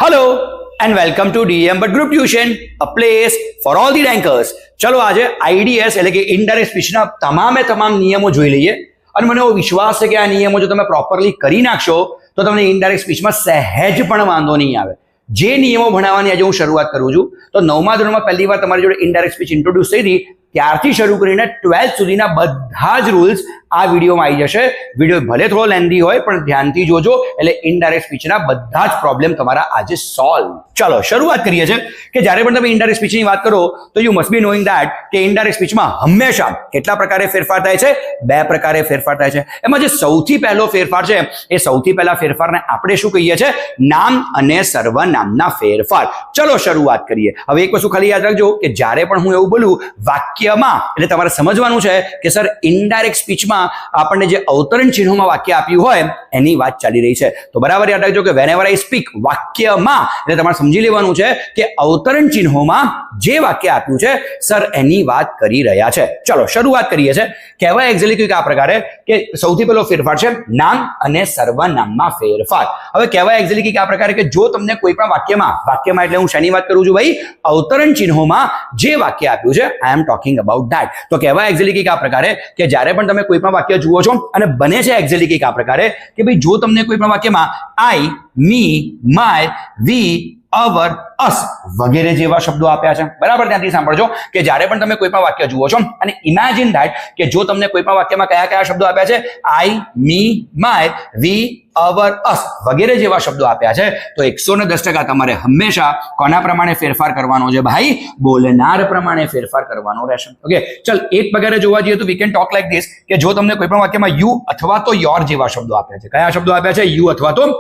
Hello and welcome to DM Bhatt group tuition, a place for all the rankers. चलो आज IDs એટલે કે indirect સ્પીચના તમામે તમામ નિયમો જોઈ લઈએ અને મને એવો વિશ્વાસ છે કે આ નિયમો જો તમે પ્રોપરલી કરી નાખશો તો તમને ઇનડાયરેક્ટ સ્પીચમાં સહેજ પણ વાંધો નહીં આવે। જે નિયમો ભણાવવાની આજે હું શરૂઆત કરું છું તો 9મા ધોરણમાં પહેલી વાર તમારી જોડે ઇનડાયરેક્ટ સ્પીચ ઇન્ટ્રોડ્યુસ થઈ હતી, ત્યારથી શરૂ કરીને 12th સુધીના બધા જ રૂલ્સ આ વિડીયોમાં આવી જશે। વિડીયો ભલે થોડો લેન્ધી હોય પણ ધ્યાનથી જોજો એટલે ઇનડાયરેક્ટ સ્પીચના બધા જ પ્રોબ્લેમ તમારા આજે સોલ્વ। ચલો શરૂઆત કરીએ છીએ કે જ્યારે પણ તમે ઇનડાયરેક્ટ સ્પીચની વાત કરો તો you must be knowing that કે ઇનડાયરેક્ટ સ્પીચમાં હંમેશા કેટલા પ્રકારે ફેરફાર થાય છે? બે પ્રકારે ફેરફાર થાય છે। એમાં જે સૌથી પહેલો ફેરફાર છે એ સૌથી પહેલા ફેરફારને આપણે શું કહીએ છીએ? નામ અને સર્વનામના ફેરફાર। ચલો શરૂઆત કરીએ। હવે એક વસ્તુ ખાલી યાદ રાખજો કે જ્યારે પણ હું એવું બોલું વાક્યમાં, એટલે તમારે સમજવાનું છે કે સર ઇનડાયરેક્ટ સ્પીચમાં આપણને જે અવતરણ ચિહ્નોમાં વાક્ય આપ્યું હોય એની વાત ચાલી રહી છે, તો બરાબર યાદ રાખજો કે whenever I speak વાક્યમાં, એટલે તમારે સમજી લેવાનું છે કે અવતરણ ચિહ્નોમાં જે વાક્ય આપ્યું છે સર એની વાત કરી રહ્યા છે। ચલો શરૂઆત કરીએ છીએ। કહેવાય એક્ઝેક્ટલી કંઈક આ પ્રકારે કે સૌથી પહેલો ફેરફાર છે નામ અને સર્વનામમાં ફેરફાર। હવે કહેવાય એક્ઝેક્ટલી કંઈક આ પ્રકારે કે જો તમને કોઈ પણ વાક્યમાં એટલે હું શેની વાત કરું છું ભાઈ? અવતરણ ચિહ્નોમાં જે વાક્ય આપ્યું છે આઈ એમ ટોકિંગ અબાઉટ ધેટ। તો કહેવાય એક્ઝેક્ટલી કંઈક આ પ્રકારે કે જ્યારે પણ તમે કોઈ પણ વાક્ય જુઓ છો અને બને છે એક્ઝેક્ટલી કંઈક આ પ્રકારે કે ભાઈ જો તમને કોઈ પણ વાક્યમાં આઈ, મી, માય, વી, અવર, અસ વગેરે જેવા શબ્દો આપ્યા છે, બરાબર? ત્યાંથી સાંભળજો કે જ્યારે પણ તમે કોઈ પણ વાક્ય જુઓ છો અને ઇમેજિન ધેટ કે જો તમને કોઈ પણ વાક્યમાં કયા કયા શબ્દો આપ્યા છે? આઈ, મી, માય, વી, અવર, અસ વગેરે જેવા શબ્દો આપ્યા છે, તો 110% તમારે હંમેશા કોના પ્રમાણે ફેરફાર કરવાનો છે ભાઈ? બોલનાર પ્રમાણે ફેરફાર કરવાનો રહેશે। ઓકે, ચલ એક પ્રકારે જોવા જઈએ તો we can talk like this કે જો તમને કોઈ પણ વાક્યમાં યુ અથવા તો યોર જેવા શબ્દો આપ્યા છે, કયા શબ્દો આપ્યા છે? યુ અથવા તો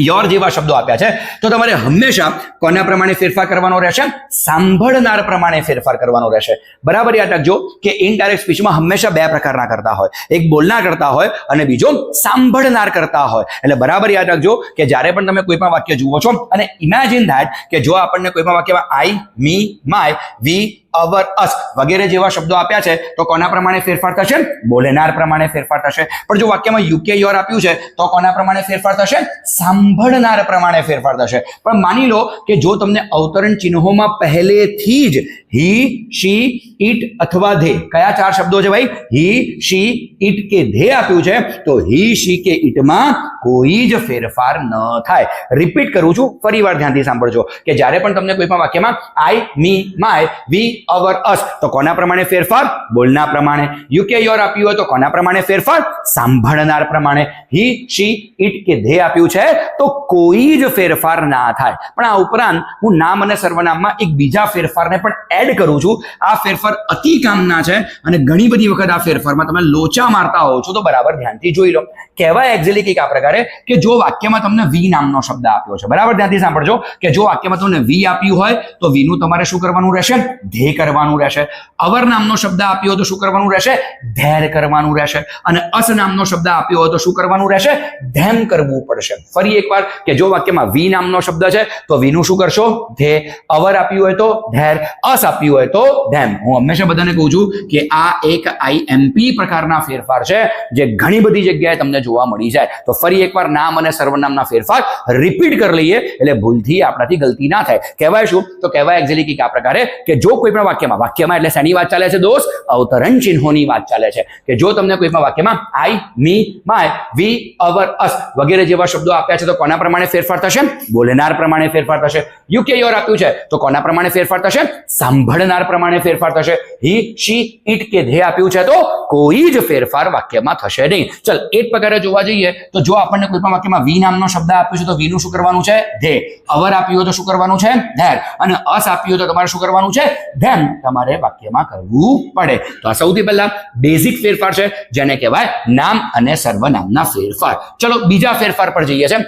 યોર જેવા શબ્દો આપ્યા છે, તો તમારે હંમેશા કોના પ્રમાણે ફેરફાર કરવાનો રહેશે? સાંભળનાર પ્રમાણે ફેરફાર કરવાનો રહેશે। બરાબર યાદ રાખજો કે ઇનડાયરેક્ટ સ્પીચમાં હંમેશા બે પ્રકારના કરતા હોય, એક બોલનાર કરતા હોય અને બીજો સાંભળનાર કરતા હોય। એટલે બરાબર યાદ રાખજો કે જ્યારે પણ તમે કોઈ પણ વાક્ય જુઓ છો અને ઇમેજિન ધેટ કે જો આપણને કોઈ પણ વાક્યમાં આઈ, મી, માય, વી, અવર, અસ વગેરે જેવા શબ્દો આપ્યા છે તો કોના પ્રમાણે ફેરફાર થશે? બોલનાર પ્રમાણે ફેરફાર થશે। પણ જો વાક્યમાં યુ કે યોર આપ્યું છે તો કોના પ્રમાણે ફેરફાર થશે? સાંભળનાર પ્રમાણે ફેરફાર થશે। પણ માની લો કે જો તમને અવતરણ ચિહ્નોમાં પહેલેથી જ હી, શી, ઇટ અથવા ધે, કયા ચાર શબ્દો છે ભાઈ? હી, શી, ઇટ કે ધે આપ્યું છે તો હી, શી કે ઇટમાં કોઈ જ ફેરફાર ન થાય। રિપીટ કરું છું, ફરીવાર ધ્યાનથી સાંભળજો કે જ્યારે પણ તમને કોઈ પણ વાક્યમાં આઈ, મી, માય, વી, અવર, અસ તો કોના પ્રમાણે ફેરફાર? બોલનાર પ્રમાણે। યુ કે યોર આપ્યું હોય તો કોના પ્રમાણે ફેરફાર? સાંભળનાર પ્રમાણે। હી, શી, ઇટ કે ધે આપ્યું છે તો કોઈ જ ફેરફાર ના થાય। પણ આ ઉપરાંત હું નામ અને સર્વનામમાં એક બીજા ફેરફારને પણ એડ કરું છું। આ ફેરફાર અતિ કામના છે અને ઘણી બધી વખત આ ફેરફારમાં તમે લોચા મારતા હોવ છો, તો બરાબર ધ્યાનથી જોઈ લો। કહેવાય એક્ઝેક્ટલી કંઈક આ પ્રકારે કે જો વાક્યમાં તમને વી નામનો શબ્દ આપ્યો છે, બરાબર ધ્યાનથી સાંભળજો કે જો વાક્યમાં તમને વી આપ્યું હોય તો વીનું તમારે શું કરવાનું રહેશે? ધે કરવાનું રહેશે। અવર નામનો શબ્દ આપ્યો હોય તો શું કરવાનું રહેશે? ધેર કરવાનું રહેશે। અને અસ નામનો શબ્દ આપ્યો હોય તો શું કરવાનું રહેશે? ધેમ કરવું પડશે। ફરી એકવાર કે જો વાક્યમાં વી નામનો શબ્દ છે તો વીનું શું કરશો? ધે। અવર આપ્યું હોય તો ધેર, અસ આપ્યું હોય તો ધેમ। હું હંમેશા બધાને કહું છું કે આ એક આઈએમપી પ્રકારના ફેરફાર છે જે ઘણી બધી જગ્યાએ તમને જોવા મળી જાય। તો ફરી એકવાર નામ અને સર્વનામના ફેરફાર રિપીટ કરી લઈએ એટલે ભૂલથી આપણાથી ગલતી ના થાય। કહેવાય શું? તો કહેવાય એક્ઝેક્ટલી કંઈક આ પ્રકારે કે જો કોઈ પણ વાક્યમાં એટલે શેની વાત ચાલે છે દોસ્ત? અવતરણ ચિહ્નોની વાત ચાલે છે કે જો તમને કોઈ પણ વાક્યમાં આઈ, મી, માય, વી, અવર, અસ વગેરે જેવા શબ્દો આપ્યા છે તો કોના પ્રમાણે ફેરફાર થશે? બોલનાર પ્રમાણે ફેરફાર થશે। યુ કે યોર આપ્યું છે તો કોના પ્રમાણે ફેરફાર થશે? સાંભળનાર પ્રમાણે ફેરફાર થશે। હી, શી, ઇટ કે ધે આપ્યું છે તો કોઈ જ ફેરફાર વાક્યમાં થશે નહીં। ચલ એક પ્રકારે જોવા જઈએ તો જો આપણને કોઈ પણ વાક્યમાં વી નામનો શબ્દ આપ્યો છે તો વીનું શું કરવાનું છે? ધે। અવર આપ્યું હોય તો શું કરવાનું છે? ધેર। અને અસ આપ્યું હોય તો તમારે શું કરવાનું છે? ધેમ તમારે વાક્યમાં કરવું પડે। તો આ સૌથી પહેલા બેઝિક ફેરફાર છે જેને કહેવાય નામ અને સર્વનામના ફેરફાર। ચલો બીજા ફેરફાર પર જઈએ છે।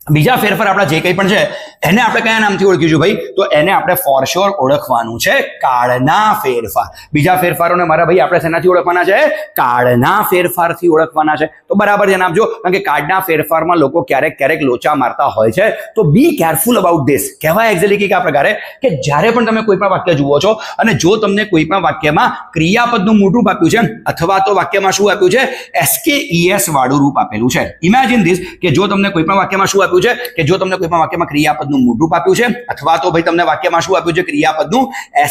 બીજા ફેરફાર આપણા જે કંઈ પણ છે એને આપણે કયા નામથી ઓળખીશું ભાઈ? તો એને આપણે ફોર શ્યોર ઓળખવાનું છે કાળના ફેરફાર। બીજા ફેરફારોને મારા ભાઈ આપણે શેનાથી ઓળખવાના છે? કાળના ફેરફારથી ઓળખવાના છે। તો બરાબર ધ્યાન આપજો કારણ કે કાળના ફેરફારમાં લોકો ક્યારેક લોચા મારતા હોય છે, તો બી કેરફુલ અબાઉટ ધીસ। કહેવાય એક્ઝેક્ટલી કંઈક આ પ્રકારે કે જ્યારે પણ તમે કોઈ પણ વાક્ય જુઓ છો અને જો તમને કોઈ પણ વાક્યમાં ક્રિયાપદનું મોટું રૂપ આપ્યું છે અથવા તો વાક્યમાં શું આપ્યું છે? SKES વાળું રૂપ આપેલું છે। ઇમેજિન ધીસ કે જો તમને કોઈ પણ વાક્યમાં શું આપ્યું આપ્યું છે કે જો તમને કોઈ પણ વાક્યમાં ક્રિયાપદનું મૂળ રૂપ આપ્યું છે અથવા તો ભાઈ તમને વાક્યમાં શું આપ્યું છે ક્રિયાપદનું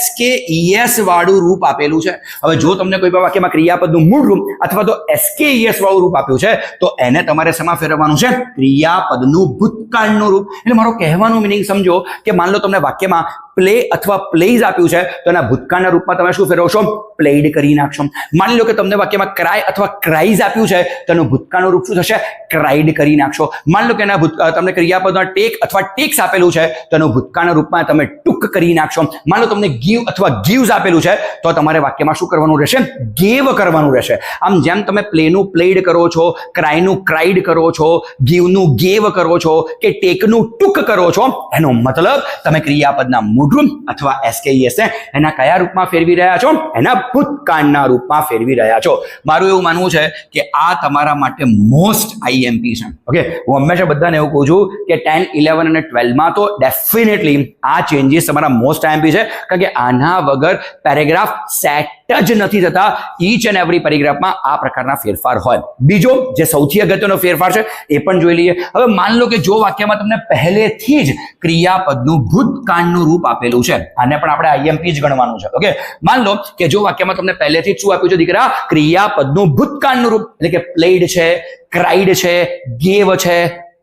SKES વાળું રૂપ આપેલું છે. હવે જો તમને કોઈ પણ વાક્યમાં ક્રિયાપદનું મૂળ રૂપ અથવા તો SKES વાળું રૂપ આપ્યું છે તો એને તમારે શેમાં ફેરવવાનું છે ક્રિયાપદનું ભૂતકાળનું રૂપ. એટલે મારો કહેવાનો મીનિંગ સમજો કે માન લો તમને વાક્યમાં પ્લે અથવા પ્લેઝ આપ્યું છે તો એના ભૂતકાળના રૂપમાં તમે શું ફેરવશો પ્લેડ કરી નાખશો. માની લો કે તમને વાક્યમાં ક્રાય અથવા ક્રાઇઝ આપ્યું છે તો એનું ભૂતકાળનું રૂપ શું થશે ક્રાઇડ કરી નાખશો. માની લો કે એના તમને ક્રિયાપદમાં ટેક અથવા ટેક્સ આપેલું છે તો એનું ભૂતકાળના રૂપમાં તમે ટુક કરી નાખશો. માની લો તમને ગીવ અથવા ગીવ્સ આપેલું છે તો તમારે વાક્યમાં શું કરવાનું રહેશે ગેવ કરવાનું રહેશે. આમ જેમ તમે પ્લેનું પ્લેડ કરો છો, ક્રાયનું ક્રાઇડ કરો છો, ગીવનું ગેવ કરો છો કે ટેકનું ટુક કરો છો, એનો મતલબ તમે ક્રિયાપદના મૂળ રૂપ અથવા SKES ને એના કયા રૂપમાં ફેરવી રહ્યા છો એના ભૂતકાળના રૂપમાં ફેરવી રહ્યા છો. મારું એવું માનવું છે કે આ તમારા માટે મોસ્ટ IMP છે. ઓકે, હું હંમેશા બધાને એવું કહું છું કે 10, 11 અને 12 માં તો ડેફિનેટલી આ ચેન્જીસ તમારા મોસ્ટ IMP છે કારણ કે આના વગર પેરેગ્રાફ સેટ જ નથી થતા. ઈચ એન્ડ એવરી પેરેગ્રાફમાં આ પ્રકારના ફેરફાર હોય. બીજો જે સૌથી અગત્યનો ફેરફાર છે એ પણ જોઈ લઈએ. હવે માન લો કે જો વાક્યમાં તમને પહેલેથી જ ક્રિયાપદનું ભૂતકાળનું રૂપ આપેલું છે, આને પણ આપણે IMP જ ગણવાનું છે. ઓકે, માન લો કે જો વાક્યમાં તમને પહેલેથી જ શું આપ્યું છે દીકરા ક્રિયાપદનું ભૂતકાળનું રૂપ એટલે કે પ્લેડ છે, ક્રાઇડ છે, ગેવ છે,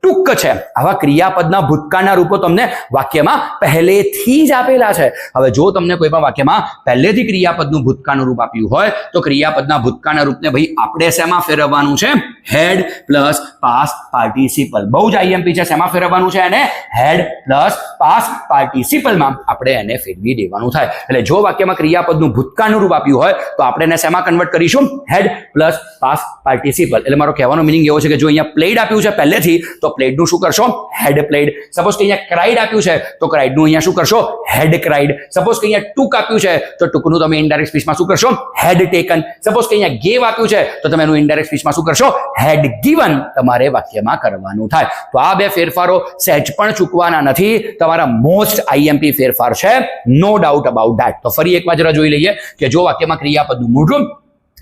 ટુક છે, આવા ક્રિયાપદના ભૂતકાળના રૂપો તમને વાક્યમાં પહેલેથી જ આપેલા છે. હવે જો તમને કોઈ પણ વાક્યમાં પહેલેથી ક્રિયાપદનું ભૂતકાળનું રૂપ આપ્યું હોય તો ક્રિયાપદના ભૂતકાળના રૂપને ભાઈ આપણે શેમાં ફેરવવાનું છે હેડ પ્લસ પાસ્ટ પાર્ટિસિપલ. બહુ જ IMP છે. શેમાં ફેરવવાનું છે એને હેડ પ્લસ પાસ્ટ પાર્ટિસિપલમાં આપણે એને ફેરવી દેવાનું થાય. એટલે જો વાક્યમાં ક્રિયાપદનું ભૂતકાળનું રૂપ આપ્યું હોય તો આપણે એને શેમાં કન્વર્ટ કરીશું હેડ પ્લસ પાસ્ટ પાર્ટિસિપલ. એટલે મારો કહેવાનો મીનિંગ એવો છે કે જો અહીંયા પ્લેડ આપ્યું છે પહેલેથી તો પ્લેડનું શું કરશો હેડ પ્લેડ. સપોઝ કે અહીંયા ક્રાઇડ આપ્યું છે તો ક્રાઇડનું અહીંયા શું કરશો હેડ ક્રાઇડ. સપોઝ કે અહીંયા ટુક આપ્યું છે તો ટુકનું તમે ઇનડાયરેક્ટ સ્પીચમાં શું કરશો હેડ ટેકન. સપોઝ કે અહીંયા ગેવ આપ્યું છે તો તમે એનું ઇનડાયરેક્ટ સ્પીચમાં શું કરશો હેડ ગિવન તમારે વાક્યમાં કરવાનું થાય. તો આ બે ફેરફારો સહેજ પણ ચૂકવાના નથી. તમારા મોસ્ટ IMP ફેરફાર છે, નો ડાઉટ અબાઉટ ધેટ. તો ફરી એકવાર જરા જોઈ લઈએ કે જો વાક્યમાં ક્રિયાપદનું મૂળ રૂપ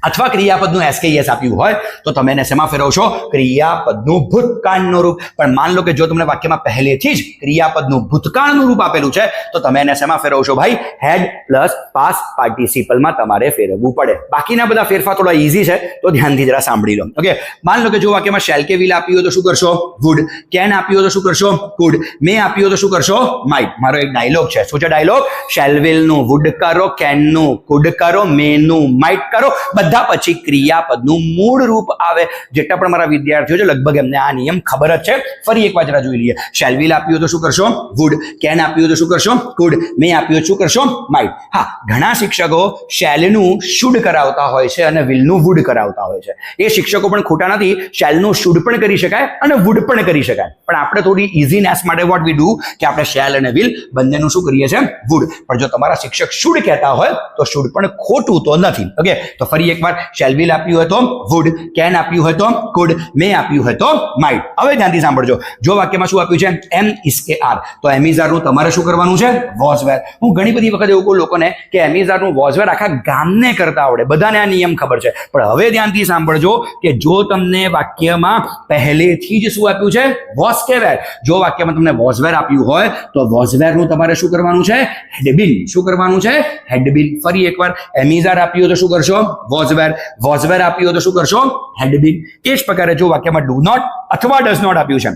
અથવા ક્રિયાપદનું SKES આપ્યું હોય તો તમે એને શેમાં ફેરવશો ક્રિયાપદનું ભૂતકાળનું રૂપ. પણ માન લો કે જો તમને વાક્યમાં પહેલેથી જ ક્રિયાપદનું ભૂતકાળનું રૂપ આપેલું છે તો તમે એને શેમાં ફેરવશો ભાઈ હેડ પ્લસ પાસ્ટ પાર્ટિસિપલમાં તમારે ફેરવવું પડે. બાકીના બધા ફેરફાર થોડા ઈઝી છે તો ધ્યાનથી જરા સાંભળી લો. ઓકે, માન લો કે જો વાક્યમાં શેલ કે વિલ આપ્યું હોય તો શું કરશો વુડ, કેન આપ્યું હોય તો શું કરશો કુડ, મે આપ્યું હોય તો શું કરશો માઇટ. મારો એક ડાયલોગ છે. શું છે ડાયલોગ શેલ વિલનું વુડ કરો, કેનનું કુડ કરો, મેનું માઇટ કરો, પછી ક્રિયાપદનું મૂળ રૂપ આવે. જેટલા પણ મારા વિદ્યાર્થીઓ છે લગભગ એમને આ નિયમ ખબર જ છે. ફરી એકવાર જરા જોઈ લઈએ. શેલ વિલ આપ્યું તો શું કરશો વુડ, કેન આપ્યું તો શું કરશો કુડ, મે આપ્યું તો શું કરશો માઇટ. હા, ઘણા શિક્ષકો શેલનું શુડ કરાવતા હોય છે અને વિલનું વુડ કરાવતા હોય છે. એ શિક્ષકો પણ ખોટા નથી. શેલનું શુડ પણ કરી શકાય અને વુડ પણ કરી શકાય. પણ આપણે થોડી ઇઝીનેસ માટે વોટ વી ડુ કે આપણે શેલ અને વિલ બંનેનું શું કરીએ છીએ વુડ. પણ જો તમારા શિક્ષક શુડ કહેતા હોય તો શુડ પણ ખોટું તો નથી. ઓકે, તો ફરી એકવાર શેલ વિલ આપ્યું હોય તો વુડ, કેન આપ્યું હોય તો કુડ, મે આપ્યું હોય તો માઇટ. હવે ધ્યાનથી સાંભળજો. જો વાક્યમાં શું આપ્યું છે એમ ઇઝ કે આર તો એમ ઇઝ આરનું તમારે શું કરવાનું છે વોઝ વેર. હું ઘણી બધી વખત એવું કહું લોકોને કે એમ ઇઝ આરનું વોઝ વેર આખા ગામને કરતા આવડે, બધાને આ નિયમ ખબર છે. પણ હવે ધ્યાનથી સાંભળજો કે જો તમને વાક્યમાં પહેલેથી જ શું આપ્યું છે વોઝ કે વેર. જો વાક્યમાં તમને વોઝ વેર આપ્યું હોય તો વોઝ વેરનું તમારે શું કરવાનું છે હેડ બીન. શું કરવાનું છે હેડ બીન. ફરી એકવાર એમ ઇઝ આર આપ્યું તો શું કરશો વોઝ વેર, વોઝ વેર આપ્યું તો શું કરશો હેડ બીન. એ જ પ્રકારે જો વાક્યમાં ડુ નોટ અથવા ડઝ નોટ આપ્યું છે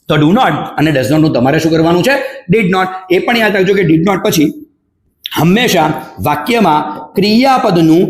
તો ડુ નોટ અને ડઝ નોટ નું તમારે શું કરવાનું છે ડીડ નોટ. એ પણ યાદ રાખજો કે ડીડ નોટ પછી હંમેશા વાક્યમાં ક્રિયાપદનું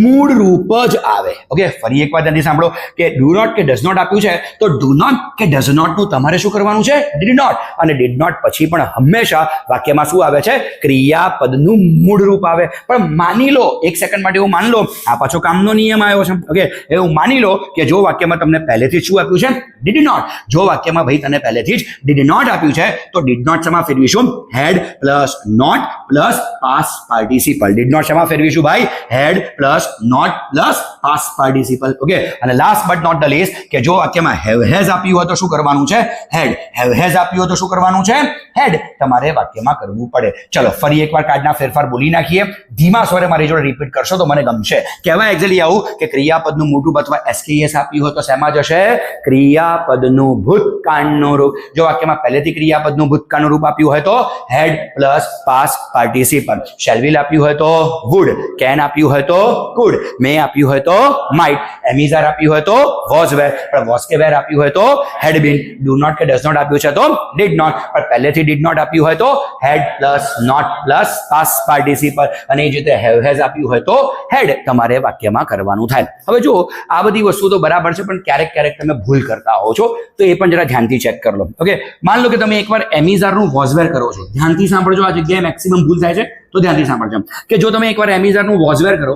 મૂળ રૂપ જ આવે. ઓકે, ફરી એકવાર ધ્યાનથી સાંભળો કે ડુ નોટ કે ડઝ નોટ આપ્યું છે તો ડુ નોટ કે ડઝ નોટ નું તમારે શું કરવાનું છે ડીડ નોટ. અને ડીડ નોટ પછી પણ હંમેશા વાક્યમાં શું આવે છે ક્રિયાપદનું મૂળ રૂપ આવે. પણ માની લો એક સેકન્ડ માટે એવું માની લો, આ પાછો કામનો નિયમ આવ્યો છે. ઓકે, એવું માની લો કે જો વાક્યમાં તમને પહેલેથી શું આપ્યું છે ડીડ નોટ. જો વાક્યમાં ભાઈ તને પહેલેથી જ ડીડ નોટ આપ્યું છે તો ડીડ નોટ શેમાં ફેરવીશું had plus not plus past participle. Did not શેમાં ફેરવીશું ભાઈ had plus not plus past participle. Okay, અને last but not the least કે જો વાક્યમાં હેવ હેઝ આપ્યું હોય તો શું કરવાનું છે? હેડ. હેવ હેઝ આપ્યું હોય તો શું કરવાનું છે? હેડ તમારે વાક્યમાં કરવું પડે. ચલો ફરી એકવાર કાર્ડના ફેરફાર બોલી નાખીએ. ધીમા સ્વરે મારી જોડે રિપીટ કરશો તો મને ગમશે. કહેવાય એક્ઝેક્ટલી આવું કે ક્રિયાપદનું મોટું અથવા એસકેએસ આપ્યું હોય તો શેમાં જશે? ક્રિયાપદનું ભૂતકાળનું રૂપ. જો વાક્યમાં પહેલેથી ક્રિયાપદનું ભૂતકાળનું રૂપ આપ્યું હોય તો had plus past participle. Shall will આપ્યું હોય તો વુડ. કેન આપ્યું હોય તો કુડ. મે આપ્યું હોય તો માઇટ. એમિઝાર આપ્યું હોય તો વોઝ વેર. પણ વોઝ કે વેર આપ્યું હોય તો હેડ બીન. ડુ નોટ કે ડઝ નોટ આપ્યું છે તો ડીડ નોટ. પણ પહેલેથી ડીડ નોટ આપ્યું હોય તો had plus not plus past participle. અને એ જ રીતે હેવ હેઝ આપ્યું હોય તો હેડ તમારે વાક્યમાં કરવાનું થાય. હવે જો આ બધી વસ્તુ તો બરાબર છે, પણ ક્યારેક ક્યારેક તમે ભૂલ કરતા હો છો, તો એ પણ જરા ધ્યાનથી ચેક કરી લો. ઓકે, માન લો કે તમે એકવાર એમિઝારનું વોઝવેર કરો છો. ધ્યાનથી સાંભળજો, આ જગ્યાએ મેક્સિમમ ભૂલ થાય છે, તો ધ્યાનથી સાંભળજો કે જો તમે એકવાર એમિઝારનું વોઝવેર કરો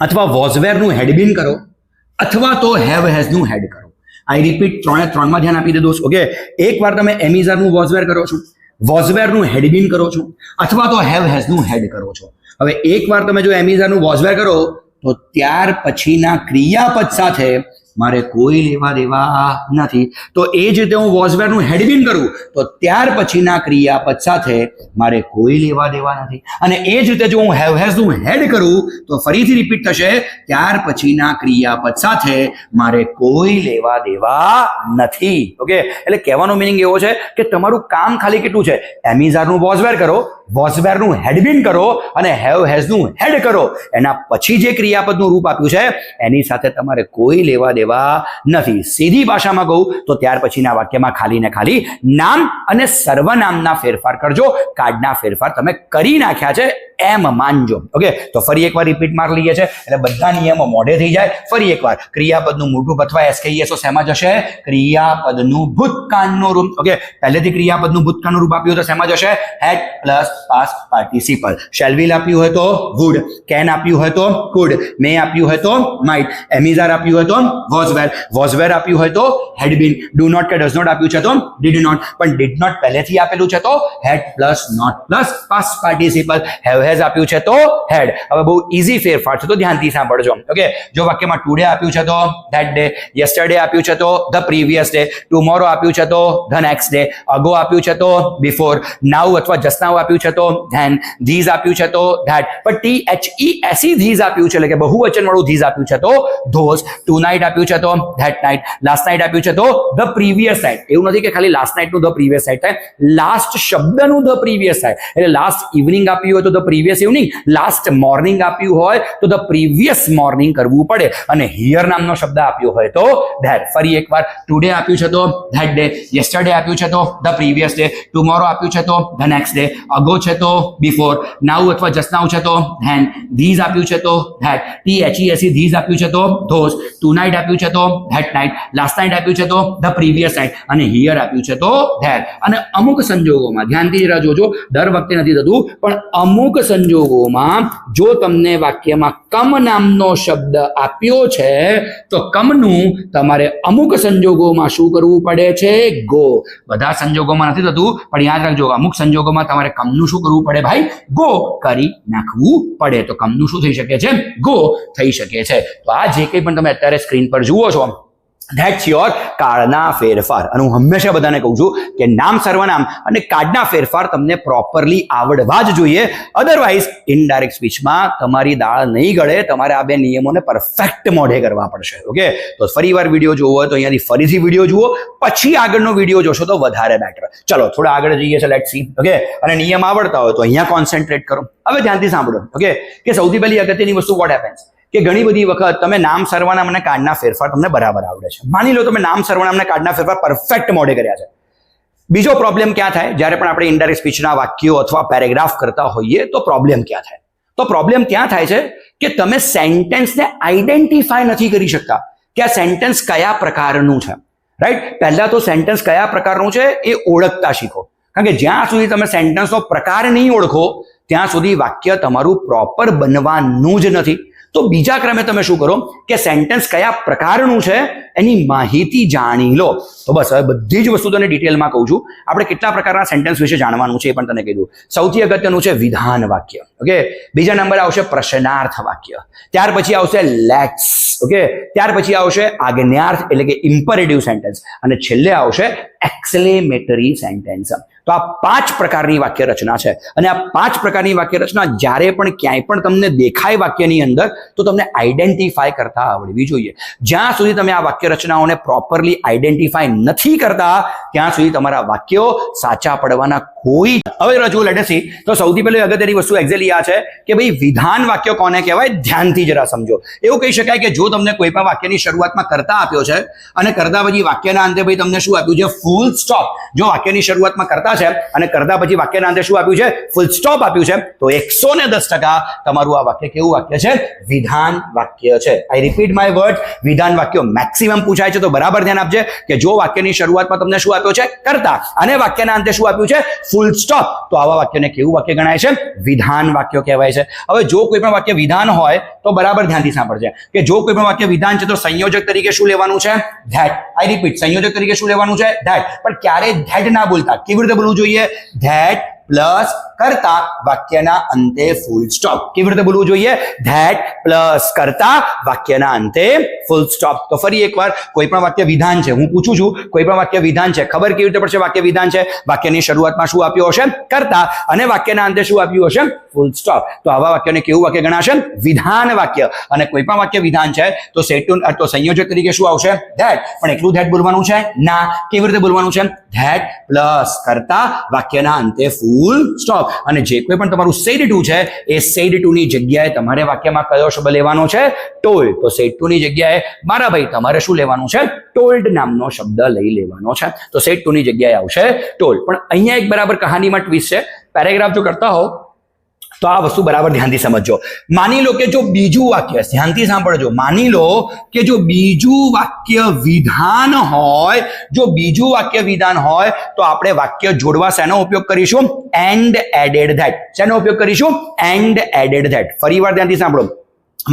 અથવા વોઝવેરનું હેડબીન કરો અથવા તો હેવ હેઝનું હેડ કરો. આઈ રિપીટ, ત્રણમાં ધ્યાન આપી દે દોસ્ત. ઓકે, એકવાર તમે એમિઝારનું વોઝવેર કરો છો, વોઝવેરનું હેડબીન કરો છો અથવા તો હેવ હેઝનું હેડ કરો છો. હવે એકવાર તમે જો એમિઝારનું વોઝવેર કરો તો ત્યાર પછીના ક્રિયાપદ સાથે મારે કોઈ લેવા દેવા નથી. તો એ જ રીતે હું વોઝવેરનું હેડબીન કરું તો ત્યાર પછીના ક્રિયાપદ સાથે મારે કોઈ લેવા દેવા નથી. અને એ જ રીતે જો હું હેવ હેઝનું હેડ કરું તો ફરીથી રિપીટ થશે, ત્યાર પછીના ક્રિયાપદ સાથે મારે કોઈ લેવા દેવા નથી. ઓકે, એટલે કહેવાનો મિનિંગ એવો છે કે તમારું કામ ખાલી કેટલું છે? એમિઝારનું વોઝવેર કરો, વોઝવેરનું હેડબીન કરો અને હેવ હેઝનું હેડ કરો. એના પછી જે ક્રિયાપદનું રૂપ આપ્યું છે એની સાથે તમારે કોઈ લેવા દેવા નથી. સીધી ભાષામાં કહું તો ત્યાર પછીના વાક્યમાં ખાલી ને ખાલી નામ અને સર્વનામના ફેરફાર કરજો. કાર્ડના ફેરફાર તમે કરી નાખ્યા છે એમ માનજો. ઓકે, તો ફરી એકવાર રિપીટ માર લઈએ છે એટલે બધા નિયમો મોઢે થઈ જાય. ફરી એકવાર ક્રિયાપદનું મોટું અથવા એસકેએસ શેમાં જશે? ક્રિયાપદનું ભૂતકાળનું રૂપ. ઓકે, પહેલેથી ક્રિયાપદનું ભૂતકાળનું રૂપ આપ્યું તો શેમાં જશે? Had plus past participle. Shall will આપ્યું હોય તો વુડ. કેન આપ્યું હોય તો કુડ. મે આપ્યું હોય તો માઇટ. એમિઝાર આપ્યું હોય તો વોઝવેર. વોઝવેર આપ્યું હોય તો હેડબીન. ડુ નોટ કે ડઝ નોટ આપ્યું છે તો ડીડ નોટ. પણ ડીડ નોટ પહેલેથી આપેલું છે તો had plus not plus past participle. Have has આપ્યું છે તો હેડ. હવે બહુ ઈઝી ફેરફાર છે, તો ધ્યાનથી સાંભળજો. ઓકે, જો વાક્યમાં ટુડે આપ્યું છે તો ધેટ ડે. યસ્ટરડે આપ્યું છે તો ધ પ્રીવિયસ ડે. ટુમોરો આપ્યું છે તો ધ નેક્સ્ટ ડે. અગો આપ્યું છે તો બિફોર. નાઉ અથવા જસ્ટ નાઉ આપ્યું છે તો ધેન. ધીઝ આપ્યું છે તો ધેટ. પણ THESE ધીઝ આપ્યું છે એટલે કે બહુવચન વાળું ધીઝ આપ્યું છે તો ધોઝ. ટુ નાઇટ આપ્યું છે તો ધેટ નાઇટ. લાસ્ટ નાઇટ આપ્યું છે તો ધ પ્રીવિયસ નાઇટ. એવું નથી કે ખાલી લાસ્ટ નાઇટનું ધ પ્રીવિયસ નાઇટ થાય, લાસ્ટ શબ્દનું ધ પ્રીવિયસ થાય. એટલે લાસ્ટ ઇવનિંગ આપ્યું હોય તો the previous evening, last morning આપ્યું હોય તો ધ પ્રીવિયસ મોર્નિંગ કરવું પડે. અને હિયર નામનો શબ્દ આપ્યો હોય તો ધેટ. ફરી એકવાર ટુડે આપ્યું છે તો ધેટ ડે. યસ્ટરડે આપ્યું છે તો ધ પ્રીવિયસ ડે. ટુમોરો આપ્યું છે તો ધ નેક્સ્ટ ડે. અગો છે તો બિફોર. નાઉ અથવા જસ્ટ નાઉ છે તો ધેન. ધીઝ આપ્યું છે તો ધેટ. THESE ધીઝ આપ્યું છે તો ધોઝ. ટુ નાઇટ આપ્યું છે તો ધેટ નાઇટ. લાસ્ટ નાઇટ આપ્યું છે તો ધ પ્રીવિયસ નાઇટ. અને હિયર આપ્યું છે તો ધેટ. અને અમુક સંજોગોમાં ધ્યાનથી જરા જોજો, દર વખતે નથી થતું, પણ અમુક સંજોગોમાં જો તમને વાક્યમાં કમ નામનો શબ્દ આપ્યો છે તો કમનું તમારે અમુક સંજોગોમાં શું કરવું પડે છે? ગો. બધા સંજોગોમાં નથી થતું, પણ યાદ રાખજો, અમુક સંજોગોમાં તમારે કમનું શું કરવું પડે ભાઈ? ગો કરી નાખવું પડે. તો કમનું શું થઈ શકે છે? ગો થઈ શકે છે. તો આ જે કંઈ પણ તમે અત્યારે સ્ક્રીન પર જુઓ છો ધેટ્સ યોર કાર્ડના ફેરફાર. અને હું હંમેશા બધાને કહું છું કે નામ સર્વનામ અને કાર્ડના ફેરફાર તમને પ્રોપરલી આવડવા જ જોઈએ. અધરવાઇઝ ઇનડાયરેક્ટ સ્પીચમાં તમારી દાળ નહીં ગળે. તમારે આ બે નિયમોને પરફેક્ટ મોઢે કરવા પડશે. ઓકે, તો ફરી વાર વિડીયો જોવો હોય તો અહીંયાથી ફરીથી વિડીયો જુઓ, પછી આગળનો વિડીયો જોશો તો વધારે બેટર. ચલો થોડા આગળ જઈએ છે, લેટ્સ સી. ઓકે, અને નિયમ આવડતા હોય તો અહીંયા કોન્સન્ટ્રેટ કરો. હવે ધ્યાનથી સાંભળો. ઓકે, કે સૌથી પહેલી અગત્યની વસ્તુ વોટ હેપન્સ કે ઘણી બધી વખત તમે નામ સર્વનામ અને કાર્ડના ફેરફાર તમને બરાબર આવડે છે. માની લો તમે નામ સર્વનામ અને કાર્ડના ફેરફાર પરફેક્ટ મોઢે કર્યા છે. બીજો પ્રોબ્લેમ ક્યાં થાય? જ્યારે પણ આપણે ઇનડાયરેક્ટ સ્પીચના વાક્યો અથવા પેરેગ્રાફ કરતા હોઈએ તો પ્રોબ્લેમ ક્યાં થાય? તો પ્રોબ્લેમ ત્યાં થાય છે કે તમે સેન્ટેન્સને આઈડેન્ટિફાય નથી કરી શકતા કે આ સેન્ટેન્સ કયા પ્રકારનું છે. રાઈટ? પહેલા તો સેન્ટેન્સ કયા પ્રકારનું છે એ ઓળખતા શીખો. કારણ કે જ્યાં સુધી તમે સેન્ટેન્સનો પ્રકાર નહીં ઓળખો ત્યાં સુધી વાક્ય તમારું પ્રોપર બનવાનું જ નથી. તો બીજા ક્રમે તમે શું કરો કે સેન્ટેન્સ કયા પ્રકારનું છે એની માહિતી જાણી લો. તો બસ હવે બધી જ વસ્તુ તને ડિટેલમાં કહું છું. આપણે કેટલા પ્રકારના સેન્ટેન્સ વિશે જાણવાનું છે એ પણ તને કહી દઉં. સૌથી અગત્યનું છે વિધાન વાક્ય. ઓકે, બીજા નંબરે આવશે પ્રશ્નાર્થ વાક્ય, ત્યાર પછી આવશે લેટ્સ. ઓકે, ત્યાર પછી આવશે આજ્ઞાર્થ એટલે કે ઇમ્પરેટિવ સેન્ટેન્સ, અને છેલ્લે આવશે એક્સક્લેમેટરી સેન્ટેન્સ. તો આ 5 પ્રકારની વાક્ય રચના છે, અને આ 5 પ્રકારની વાક્ય રચના જ્યારે પણ ક્યાંય પણ તમને દેખાય વાક્યની અંદર તો તમને આઈડેન્ટિફાય કરતા આવડવી જોઈએ. જ્યાં સુધી તમે આ વાક્ય રચનાઓને પ્રોપરલી આઈડેન્ટિફાય નથી કરતા ત્યાં સુધી તમારા વાક્યો સાચા પડવાના કોઈ. હવે રજૂ લેટેસી તો સૌથી પહેલી અગત્યની વસ્તુ એક્ઝેક્ટલી આ છે કે ભાઈ વિધાન વાક્ય કોને કહેવાય, ધ્યાનથી જરા સમજો. એવું કહી શકાય કે જો તમને કોઈ પણ વાક્યની શરૂઆતમાં કરતા આપ્યો છે અને કરતા પછી વાક્યના અંતે ભાઈ તમને શું આપ્યું છે, ફૂલ સ્ટોપ. જો વાક્યની શરૂઆતમાં કરતા છે અને કરતા પછી વાક્યના અંતે શું આપ્યું છે, ફૂલ સ્ટોપ આપ્યું છે, તો 110% તમારું આ વાક્ય કેવું વાક્ય છે, વિધાન વાક્ય છે. આઈ રિપીટ માય વર્ડ, વિધાન વાક્યો મેક્સિમમ પૂછાય છે. તો બરાબર ધ્યાન આપજે કે જો વાક્યની શરૂઆતમાં તમને શું આપ્યો છે, કરતા, અને વાક્યના અંતે શું આપ્યું છે, ફૂલ સ્ટોપ, તો આવા વાક્યને કેવું વાક્ય ગણાય છે, વિધાન વાક્યો કહેવાય છે. હવે જો કોઈ પણ વાક્ય વિધાન હોય તો બરાબર ધ્યાનથી સાંભળજે કે જો કોઈ પણ વાક્ય વિધાન છે તો સંયોજક તરીકે શું લેવાનું છે, ધેટ. આઈ રિપીટ, સંયોજક તરીકે શું લેવાનું છે, ધેટ. પણ ક્યારે ધેટ ના બોલતા. કેવી રીતે બોલવું જોઈએ, ધેટ પ્લસ કરતા વાક્યના અંતે ફૂલ સ્ટોપ. કેવી રીતે બોલવું જોઈએ, ધેટ પ્લસ કરતા વાક્યના અંતે ફૂલ સ્ટોપ. તો ફરી એકવાર, કોઈ પણ વાક્ય વિધાન છે, હું પૂછું છું કોઈ પણ વાક્ય વિધાન છે, ખબર કેવી રીતે પડશે વાક્ય વિધાન છે, વાક્યની શરૂઆતમાં શું આપ્યું હશે, કરતા, અને વાક્યના અંતે શું આપ્યું હશે, ફૂલ સ્ટોપ. તો આવા વાક્યને કેવું વાક્ય ગણાશે, વિધાન વાક્ય. અને કોઈ પણ વાક્ય વિધાન છે તો તો સંયોજક તરીકે શું આવશે, ધેટ. પણ એકલું ધેટ બોલવાનું છે ના. કેવી રીતે બોલવાનું છે, ધેટ પ્લસ કરતા વાક્યના અંતે ફૂલ સ્ટોપ. અને જે કોઈ પણ તમારું said to છે એ said to ની જગ્યાએ તમારે વાક્યમાં કયો શબ્દ લેવાનો છે, told. તો said to ની જગ્યાએ મારા ભાઈ તમારે શું લેવાનું છે, told નામનો શબ્દ લઈ લેવાનો છે. તો said to ની જગ્યાએ આવશે told. પણ અહીંયા એક બરાબર કહાનીમાં ટ્વિસ્ટ છે. પેરેગ્રાફ જો કરતા હો તો આ વસ્તુ બરાબર ધ્યાનથી સમજજો. માની લો કે જો બીજું વાક્ય, ધ્યાનથી સાંભળજો, માની લો કે જો બીજું વાક્ય વિધાન હોય, જો બીજું વાક્ય વિધાન હોય તો આપણે વાક્ય જોડવા શેનો ઉપયોગ કરીશું, એન્ડ એડેડ ધેટ. શેનો ઉપયોગ કરીશું, એન્ડ એડેડ ધેટ. ફરી વાર ધ્યાનથી સાંભળો.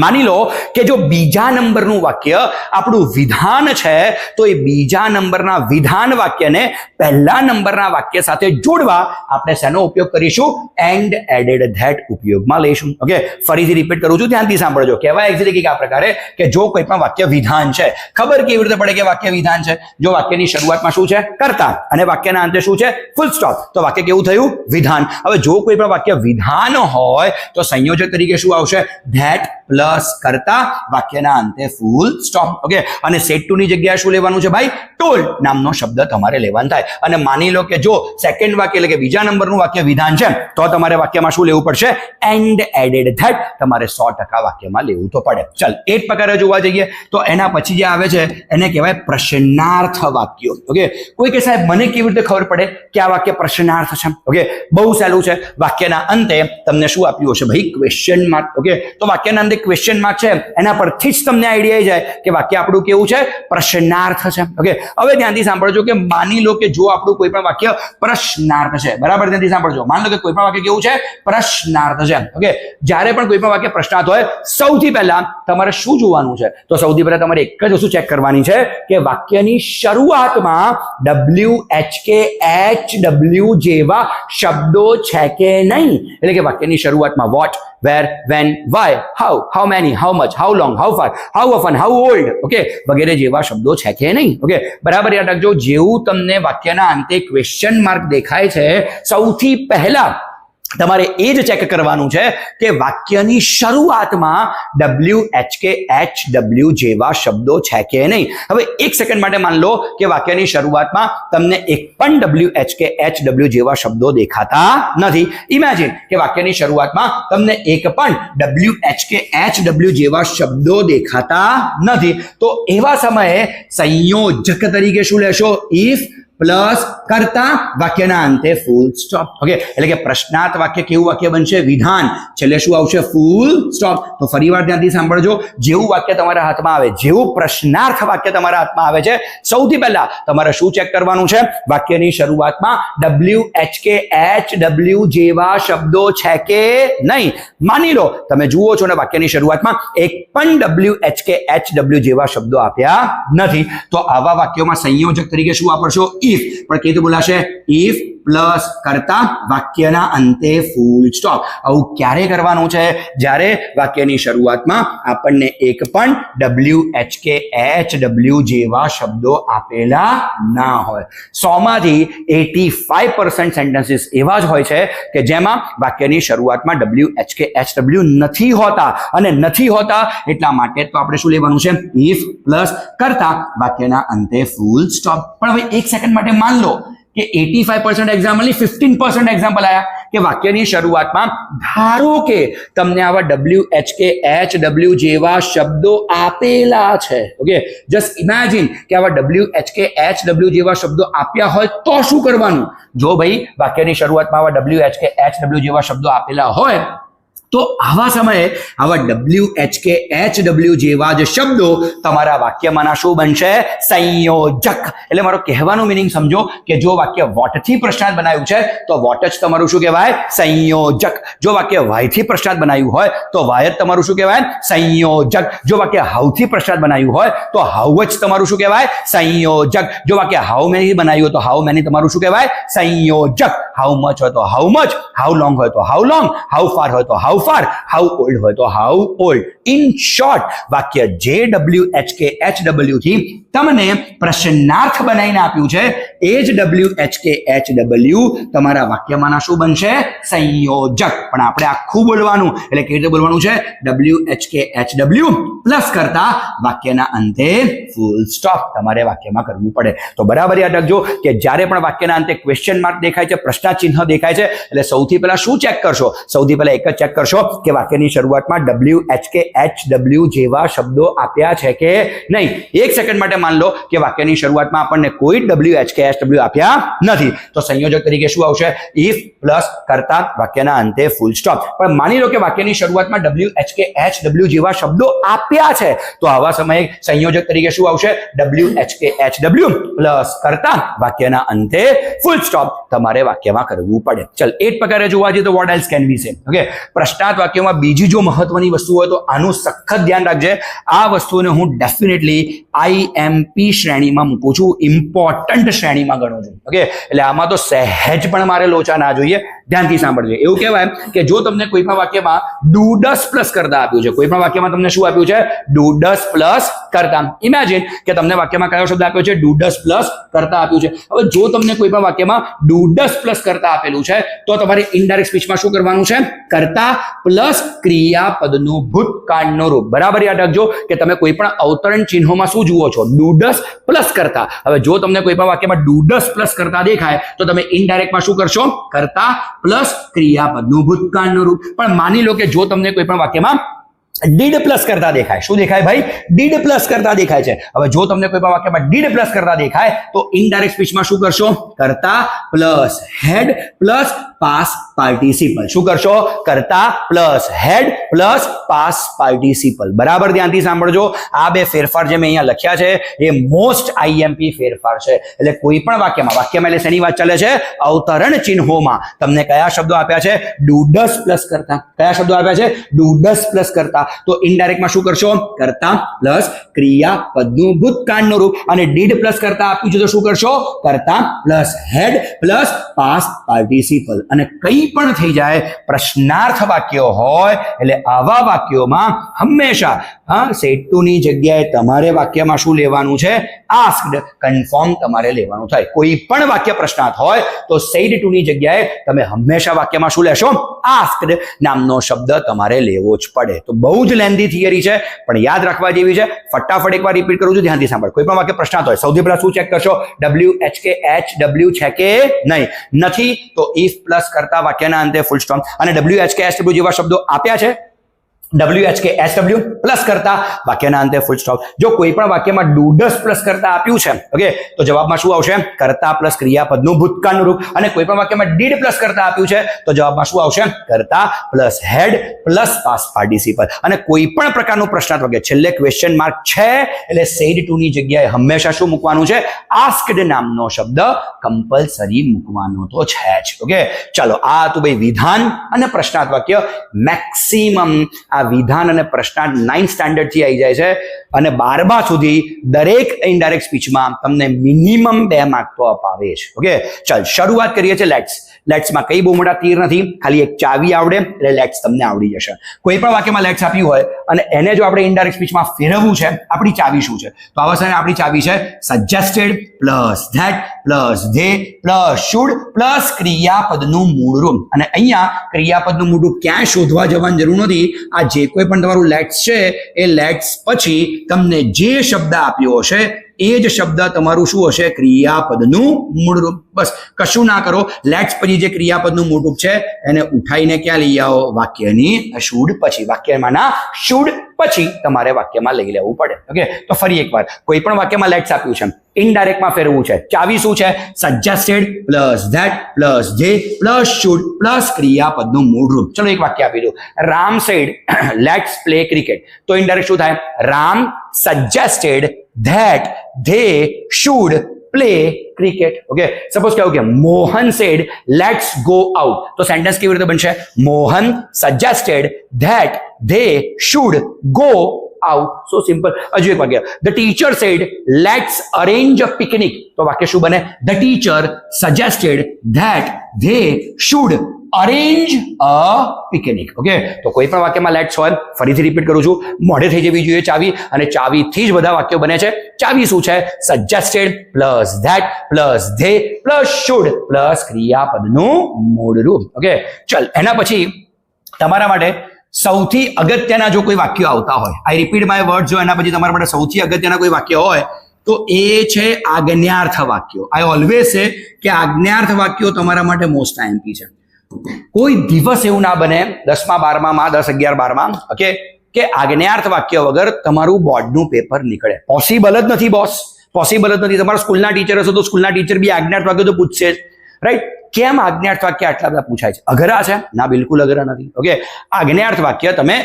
માની લો કે જો બીજા નંબરનું વાક્ય આપણું વિધાન છે તો એ બીજા નંબરના વિધાન વાક્યને પહેલા નંબરના વાક્ય સાથે જોડવા આપણે શેનો ઉપયોગ કરીશું, એન્ડ એડેડ ધેટ ઉપયોગમાં લઈશું. ઓકે, ફરીથી રિપીટ કરું છું, ધ્યાનથી સાંભળજો. કહેવાય એક્ઝેક્ટલી આ પ્રકારે કે જો કોઈ પણ વાક્ય વિધાન છે, ખબર કેવી રીતે પડે કે વાક્ય વિધાન છે, જો વાક્યની શરૂઆતમાં શું છે, કરતા, અને વાક્યના અંતે શું છે, ફૂલ સ્ટોપ, તો વાક્ય કેવું થયું, વિધાન. હવે જો કોઈ પણ વાક્ય વિધાન હોય તો સંયોજક તરીકે શું આવશે, ધેટ પ્લસ કરતા વાક્યના અંતે ફૂલ સ્ટોપ. ઓકે, અને સેટ ટુ ની જગ્યાએ શું લેવાનું છે ભાઈ, ટોલ્ડ નામનો શબ્દ તમારે લેવાનો થાય. અને માની લો કે જો સેકન્ડ વાક્ય એટલે કે બીજા નંબરનું વાક્ય વિધાન છે તો તમારે વાક્યમાં શું લેવું પડશે, એન્ડ એડેડ ધેટ તમારે 100% વાક્યમાં લેવું તો પડે. ચાલ, એ જ પ્રકારે જોવા જઈએ તો એના પછી જે આવે છે એને કહેવાય પ્રશ્નાર્થ વાક્યો. ઓકે, કોઈ કે સાહેબ મને કેવી રીતે ખબર પડે કે આ વાક્ય પ્રશ્નાર્થ છે. ઓકે, બહુ સહેલું છે. વાક્યના અંતે તમને શું આપ્યું હશે ભાઈ, ક્વેશ્ચન માર્ક. ઓકે, તો વાક્યના અંતે ક્વેશ્ચન માર્ક છે એના પરથી જ તમને આઈડિયા આવી જાય કે વાક્ય આપણું કેવું છે, પ્રશ્નાર્થ છે. ઓકે, હવે ધ્યાનથી સાંભળજો કે માની લો કે જો આપણું કોઈ પણ વાક્ય પ્રશ્નાર્થ છે, બરાબર ધ્યાનથી સાંભળજો. માની લો કે કોઈ પણ વાક્ય કેવું છે, પ્રશ્નાર્થ છે. ઓકે, જ્યારે પણ કોઈ પણ વાક્ય પ્રશ્નાર્થ હોય સૌથી પહેલા તમારે શું જોવાનું છે, તો સૌથી પહેલા તમારે એક જ વસ્તુ ચેક કરવાની છે કે વાક્યની શરૂઆતમાં WHKHW જેવા શબ્દો છે કે નહીં. એટલે કે વાક્યની શરૂઆતમાં vote, where, when, why, how many, how much, how long, how far, how often, how old, okay, વગેરે જેવા શબ્દો છે કે નહીં. ઓકે, બરાબર યાદ રાખજો. જેવું તમને વાક્યના અંતે ક્વેશ્ચન માર્ક દેખાય છે સૌથી પહેલા તમારે એ જ ચેક કરવાનું છે કે વાક્યની શરૂઆતમાં WHKHW જેવા શબ્દો છે કે નહીં. હવે એક સેકન્ડ માટે માન લો કે વાક્યની શરૂઆતમાં તમને એક પણ WHKHW જેવા શબ્દો દેખાતા નથી. ઇમેજિન કે વાક્યની શરૂઆતમાં તમને એક પણ WHKHW જેવા શબ્દો દેખાતા નથી. તો એવા સમયે સંયોજક તરીકે શું લેશો, ઇફ પ્લસ કરતા વાક્યના અંતે ફૂલ સ્ટોપ. ઓકે, એટલે કે પ્રશ્નાર્થ વાક્ય કેવું વાક્ય બનશે? વિધાન, છેલ્લે શું આવશે? Full stop. તો ફરીવાર ધ્યાનથી સાંભળજો. જેવું વાક્ય તમારા હાથમાં આવે, જેવું પ્રશ્નાર્થ વાક્ય તમારા હાથમાં આવે છે, સૌથી પહેલા તમારે શું ચેક કરવાનું છે? વાક્યની શરૂઆતમાં WHKHW જેવા શબ્દો છે કે નહીં. માની લો તમે જુઓ છો ને વાક્યની શરૂઆતમાં એક પણ WHKHW જેવા શબ્દો આપ્યા નથી, તો આવા વાક્યોમાં સંયોજક તરીકે શું વાપરશો? ઇફ. પણ કઈ રીતે બોલાશે? ઇફ પ્લસ કરતા વાક્યના અંતે ફૂલ સ્ટોપ. આવું ક્યારે કરવાનું છે? જ્યારે વાક્યની શરૂઆતમાં આપણને એક પણ WHKHW જેવા શબ્દો આપેલા ના હોય. 100માંથી 85% સેન્ટેન્સીસ એવા જ હોય છે કે જેમાં વાક્યની શરૂઆતમાં WHKHW નથી હોતા, અને નથી હોતા એટલા માટે તો આપણે શું લેવાનું છે? ઇફ પ્લસ કરતા વાક્યના અંતે ફૂલ સ્ટોપ. પણ હવે એક સેકન્ડ માટે માન લો કે 85% એક્ઝામ્પલ 15% એક્ઝામ્પલ આયા કે વાક્યની શરૂઆતમાં ધારો કે તમને આવા WHKHW જેવા શબ્દો આપેલા છે. ઓકે, જસ્ટ ઇમેજિન કે આવા WHKHW જેવા શબ્દો આપ્યા હોય તો શું કરવાનું? જો ભાઈ વાક્યની શરૂઆતમાં આવા WHKHW જેવા શબ્દો આપેલા હોય તો આવા સમયે આવા WHKHW જેવા જ શબ્દો તમારા વાક્યમાંના શું બનશે? સંયોજક. એટલે મારો કહેવાનો મિનિંગ સમજો કે જો વાક્ય વોટથી પ્રશ્નાર્થ બનાવ્યું છે તો વોટ જ તમારું શું કહેવાય? સંયોજક. જો વાક્ય વાયથી પ્રશ્નાર્થ બનાવ્યું હોય તો વાય જ તમારું શું કહેવાય? સંયોજક. જો વાક્ય હાઉથી પ્રશ્નાર્થ બનાવ્યું હોય તો હાઉ જ તમારું શું કહેવાય? સંયોજક. જો વાક્ય હાઉ મેની બનાવ્યું હોય તો હાઉ મેની તમારું શું કહેવાય? સંયોજક. હાઉ મચ હોય તો હાઉ મચ, હાઉ લોંગ હોય તો હાઉ લોંગ, હાઉ ફાર હોય તો હાઉ ફાર, હાઉ ઓલ્ડ હોય તો હાઉ ઓલ્ડ. ઇન શોર્ટ, વાક્ય જે WHKHW થી તમને પ્રશ્નાર્થ બનાવીને આપ્યું છે એ જ WHKHW તમારા વાક્યમાંના શું બનશે? સંયોજક. પણ આપણે આખું બોલવાનું, એટલે કેવી રીતે બોલવાનું છે? WHKHW પ્લસ કરતા વાક્યના અંતે ફૂલ સ્ટોપ તમારે વાક્યમાં કરવું પડે. તો બરાબર યાદ રાખજો કે જ્યારે પણ વાક્યના અંતે ક્વેશ્ચન માર્ક દેખાય છે, પ્રશ્નાર્થ ચિહ્ન દેખાય છે, એટલે સૌથી પહેલા શું ચેક કરશો? સૌથી પહેલા એક જ ચેક કરશો કે વાક્યની શરૂઆતમાં WHKHW જેવા શબ્દો આપ્યા છે કે નહીં. એક સેકન્ડ માટે માન લો કે વાક્યની શરૂઆતમાં આપણને કોઈ WHKHW આપ્યા નથી, તો સંયોજક તરીકે શું આવશે? ઇફ પ્લસ કરતા વાક્યના અંતે ફૂલ સ્ટોપ. પણ માની લો કે વાક્યની શરૂઆતમાં WHKHW જેવા શબ્દો આપ્યા છે, તો આવા સમયે સંયોજક તરીકે શું આવશે? WHKHW પ્લસ કરતા વાક્યના અંતે ફૂલ સ્ટોપ તમારે વાક્યમાં કરવું પડે. ચલ, એ જ પ્રકારે જોવા જઈએ તો વોટ એલ્સ કેન વી સે? ઓકે, પ્રશ્નાર્થ વાક્યમાં બીજી જો મહત્વની વસ્તુ હોય તો આનું સખત ધ્યાન રાખજે. આ વસ્તુને હું ડેફિનેટલી IMP શ્રેણીમાં મૂકું છું, ઇમ્પોર્ટન્ટ શ્રેણીમાં ગણું છું. ઓકે, એટલે આમાં તો સહેજ પણ મારે લોચા ના જોઈએ. ધ્યાનથી સાંભળજો. એવું કહેવાય કે જો તમને કોઈ પણ વાક્યમાં ડુડસ પ્લસ કરતા આપ્યું છે, કોઈ પણ વાક્યમાં તમને શું આપ્યું છે? ડુડસ પ્લસ કરતા. ઇમેજિન કે તમને વાક્યમાં કયો શબ્દ આપ્યો છે? ડુડસ પ્લસ કરતા આપ્યું છે. હવે જો તમને કોઈ પણ વાક્યમાં ડુડસ પ્લસ કરતા આપેલું છે તો તમારે ઇનડાયરેક્ટ સ્પીચમાં શું કરવાનું છે? કરતા પ્લસ ક્રિયાપદનું ભૂતકાળનું રૂપ. બરાબર યાદ રાખજો કે તમે કોઈ પણ અવતરણ ચિહ્નોમાં શું જુઓ છો? ડુડસ પ્લસ કરતા. હવે જો તમને કોઈ પણ વાક્યમાં ડુડસ પ્લસ કરતા દેખાય તો તમે ઇનડાયરેક્ટમાં શું કરશો? કરતા પ્લસ ક્રિયાપદનું ભૂતકાળનું રૂપ. પણ માની લો કે જો તમને કોઈ પણ વાક્યમાં ડીડ પ્લસ કરતા દેખાય, શું દેખાય ભાઈ? ડીડ પ્લસ કરતા દેખાય છે. હવે જો તમને કોઈ પણ વાક્યમાં ડીડ પ્લસ કરતા દેખાય તો ઇનડાયરેક્ટ સ્પીચમાં શું કરશો? કરતા plus had plus pass participle. શું કરશો? કરતા plus had plus pass participle. બરાબર ધ્યાનથી સાંભળજો. આ બે ફેરફાર જે મેં અહીંયા લખ્યા છે એ મોસ્ટ IMP ફેરફાર છે. એટલે કોઈ પણ વાક્યમાં એટલે શેની વાત ચાલે છે? અવતરણ ચિહ્નોમાં તમને કયા શબ્દો આપ્યા છે? ડુડસ પ્લસ કરતા. કયા શબ્દો આપ્યા છે? ડુડસ પ્લસ કરતા. તો ઇનડાયરેક્ટમાં શું કરશો? કરતા પ્લસ ક્રિયાપદનું ભૂતકાળનું રૂપ. અને ડીડ પ્લસ કરતા આપ્યું છે તો શું કરશો? કરતા plus had plus pass participle. અને કંઈ પણ થઈ જાય, પ્રશ્નાર્થ વાક્યો હોય એટલે આવા વાક્યોમાં હંમેશા સેડ ટુની જગ્યાએ તમારે વાક્યમાં શું લેવાનું છે? આસ્ક્ડ. કન્ફર્મ તમારે લેવાનું થાય. કોઈ પણ વાક્ય પ્રશ્નાર્થ હોય તો સેડ ટુની જગ્યાએ તમે હંમેશા વાક્યમાં શું લેશો? આસ્ક્ડ નામનો શબ્દ તમારે લેવો જ પડે. તો બહુ જ લેન્ધી થિયરી છે પણ યાદ રાખવા જેવી છે. ફટાફટ એકવાર રિપીટ કરું છું, ધ્યાનથી સાંભળ. કોઈ પણ વાક્ય પ્રશ્નાર્થ હોય સૌથી પહેલા શું ચેક કરશો? WHKHW છે કે નહીં. નથી તો ઇફ પ્લસ કરતા વાક્યના અંતે ફૂલ સ્ટોપ. અને WHKHW જેવા શબ્દો આપ્યા છે WHKSW પ્લસ કરતા વાક્યના અંતે ફૂલ સ્ટોપ. જો કોઈ પણ વાક્યમાં ડુડસ પ્લસ કરતા આપ્યું છે, ઓકે, તો જવાબમાં શું આવશે? કરતા પ્લસ ક્રિયાપદનું ભૂતકાળનું રૂપ. અને કોઈ પણ વાક્યમાં ડીડ પ્લસ કરતા આપ્યું છે, તો જવાબમાં શું આવશે? કરતા પ્લસ હેડ પ્લસ પાસ્ટ પાર્ટિસિપલ. અને કોઈ પણ પ્રકારનું પ્રશ્નાર્થ વાક્ય છેલ્લે ક્વેશ્ચન માર્ક છે એટલે સેડ ટુ ની જગ્યાએ હંમેશા શું મૂકવાનું છે? આસ્કડ નામનો શબ્દ કમ્પલસરી મૂકવાનો તો છે જ. ઓકે, ચાલો, આ તો ભાઈ વિધાન અને પ્રશ્નાર્થ વાક્ય. મેક્સિમમ આ વિધાન અને પ્રશ્નાર્થ 9th સ્ટાન્ડર્ડ થી આવી જાય છે અને 12મા સુધી દરેક ઇનડાયરેક્ટ સ્પીચમાં તમને મિનિમમ 2 માર્ક તો અપાવે છે. ઓકે, ચાલ શરૂઆત કરીએ છીએ લેટ્સમાં. કઈ બહુ મોટા તીર નથી, ખાલી એક ચાવી આવડે એટલે લેટ્સ તમને આવડી જશે. કોઈ પણ વાક્યમાં લેટ્સ આપ્યું હોય અને એને જો આપણે ઇનડાયરેક્ટ સ્પીચમાં ફેરવવું છે, આપણી ચાવી શું છે? તો આવા સમયે આપણી ચાવી છે suggested plus that plus they plus should plus ક્રિયાપદનું મૂળરૂપ. અને અહીંયા ક્રિયાપદનું મૂળરૂપ ક્યાંય શોધવા જવાની જરૂર નથી. આ જે કોઈ પણ તમારું લેટ્સ છે એ લેટ્સ પછી તમને જે શબ્દ આપ્યો હશે એ જ શબ્દ તમારું શું હશે? ક્રિયાપદનું મૂળરૂપ. બસ કશું ના કરો. લેટ્સ પછી જે ક્રિયાપદનું મૂળરૂપ છે એને ઉઠાઈને ક્યાં લઈ આવો? વાક્યની શુડ પછી. વાક્યમાંના શુડ પછી તમારે વાક્યમાં લઈ લેવું પડે. ઓકે, તો ફરી એકવાર, કોઈ પણ વાક્યમાં લેટ્સ આપ્યું છે, ઇનડાયરેક્ટમાં ફેરવવું છે. ચાવી શું છે? Suggested plus that plus they plus should plus ક્રિયાપદનું મૂળરૂપ. ચલો એક વાક્ય આપી દો. Ram said let's play cricket. તો ઇનડાયરેક્ટ શું થાય? Ram suggested that they should play cricket. Okay, suppose કહ્યું કે Mohan said let's go out. તો સેન્ટેન્સ કેવી રીતે બનશે? Mohan suggested that they should go out. So simple. હજુ એક વાક્ય. The teacher said let's arrange a picnic. તો વાક્ય શું બને? The teacher suggested that they should arrange a picnic. Okay, તો કોઈ પણ વાક્યમાં લેટ્સ હોય, ફરીથી રિપીટ કરું છું, મોઢે થઈ જવી જોઈએ ચાવી, અને ચાવીથી જ બધા વાક્યો બને છે. ચાવી શું છે? Suggested plus that plus they plus should plus ક્રિયાપદનું મૂળરૂપ. ઓકે, ચલ એના પછી તમારા માટે સૌથી અગત્યના જો કોઈ વાક્યો આવતા હોય, આઈ રિપીટ માય વર્ડ, જો એના પછી તમારા માટે સૌથી અગત્યના કોઈ વાક્ય હોય તો એ છે આજ્ઞાર્થ વાક્યો. આઈ ઓલવેઝ સે કે આજ્ઞાર્થ વાક્યો તમારા માટે મોસ્ટ આઈએમપી છે. કોઈ દિવસ એવું ના બને 10મા 12માં 10 11 12માં, ઓકે, કે આજ્ઞાર્થ વાક્ય વગર તમારું બોર્ડનું પેપર નીકળે. પોસિબલ જ નથી બોસ, પોસિબલ જ નથી. તમારા સ્કૂલના ટીચર હશો તો સ્કૂલના ટીચર બી આજ્ઞાર્થ વાક્ય તો પૂછશે જ, રાઈટ? કેમ આજ્ઞાર્થ વાક્ય આટલા બધા પૂછાય છે? અઘરા છે? ના, બિલકુલ અઘરા નથી. ઓકે, આજ્ઞાર્થ વાક્ય તમે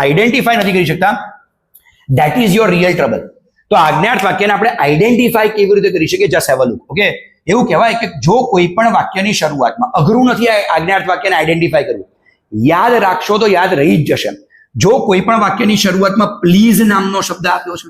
આઈડેન્ટિફાઈ નથી કરી શકતા, that is your real trouble. તો આજ્ઞાર્થ વાક્યને આપણે આઈડેન્ટિફાઈ કેવી રીતે કરી શકીએ? Just have a look. Okay, એવું કહેવાય કે જો કોઈ પણ વાક્યની શરૂઆતમાં, અઘરું નથી આજ્ઞાર્થ વાક્યને આઈડેન્ટિફાઈ કરવું, યાદ રાખશો તો યાદ રહી જ જશે. જો કોઈ પણ વાક્યની શરૂઆતમાં પ્લીઝ નામનો શબ્દ આપ્યો છે,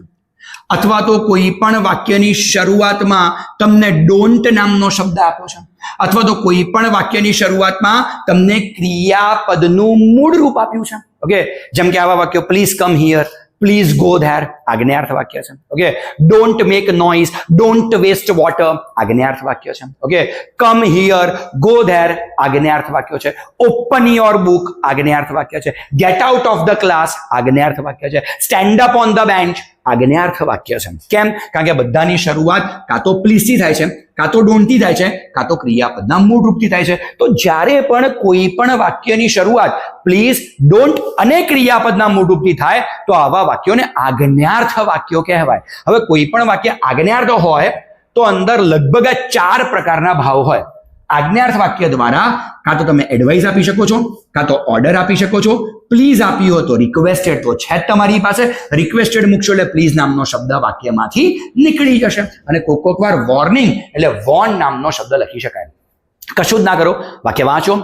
અથવા તો કોઈ પણ વાક્યની શરૂઆતમાં તમને ડોન્ટ નામનો શબ્દ આપ્યો છે, અથવા તો કોઈ પણ વાક્યની શરૂઆતમાં તમને ક્રિયાપદનું મૂળ રૂપ આપ્યું છે. ઓકે, જેમ કે આવા વાક્યો please come here, please go there, આજ્ઞાર્થ વાક્ય છે. Okay, don't make noise, don't waste water, આજ્ઞાર્થ વાક્ય છે. Okay, come here, go there, આજ્ઞાર્થ વાક્ય છે. ઓપન યોર બુક, આજ્ઞાર્થ વાક્ય છે. Get out of the class, આજ્ઞાર્થ વાક્ય છે. Stand up on the bench, આજ્ઞાર્થ વાક્ય છે. કેમ? કારણ કે બધાની શરૂઆત કાં તો પ્લીઝ થી થાય છે, કાં તો ડોન્ટ થી થાય છે, કાં તો ક્રિયાપદના મૂળ રૂપથી થાય છે. તો જ્યારે પણ કોઈ પણ વાક્યની શરૂઆત પ્લીઝ, ડોન્ટ અને ક્રિયાપદના મૂળ રૂપથી થાય તો આવા વાક્યોને આજ્ઞાર્થ વાક્યો કહેવાય. હવે કોઈ પણ વાક્ય આજ્ઞાર્થ હોય તો અંદર લગભગ 4 પ્રકારના ભાવ હોય. આજ્ઞાર્થ વાક્ય દ્વારા કાં તો તમે એડવાઇસ આપી શકો છો, કાં તો ઓર્ડર આપી શકો છો. પ્લીઝ આપ્યું હોય તો રિક્વેસ્ટેડ તો છે જ તમારી પાસે, રિક્વેસ્ટેડ મૂકશો એટલે પ્લીઝ નામનો શબ્દ વાક્યમાંથી નીકળી જશે. અને કોક વાર વોર્નિંગ એટલે વોર્ન નામનો શબ્દ લખી શકાય. કશું જ ના કરો, વાક્ય વાંચો,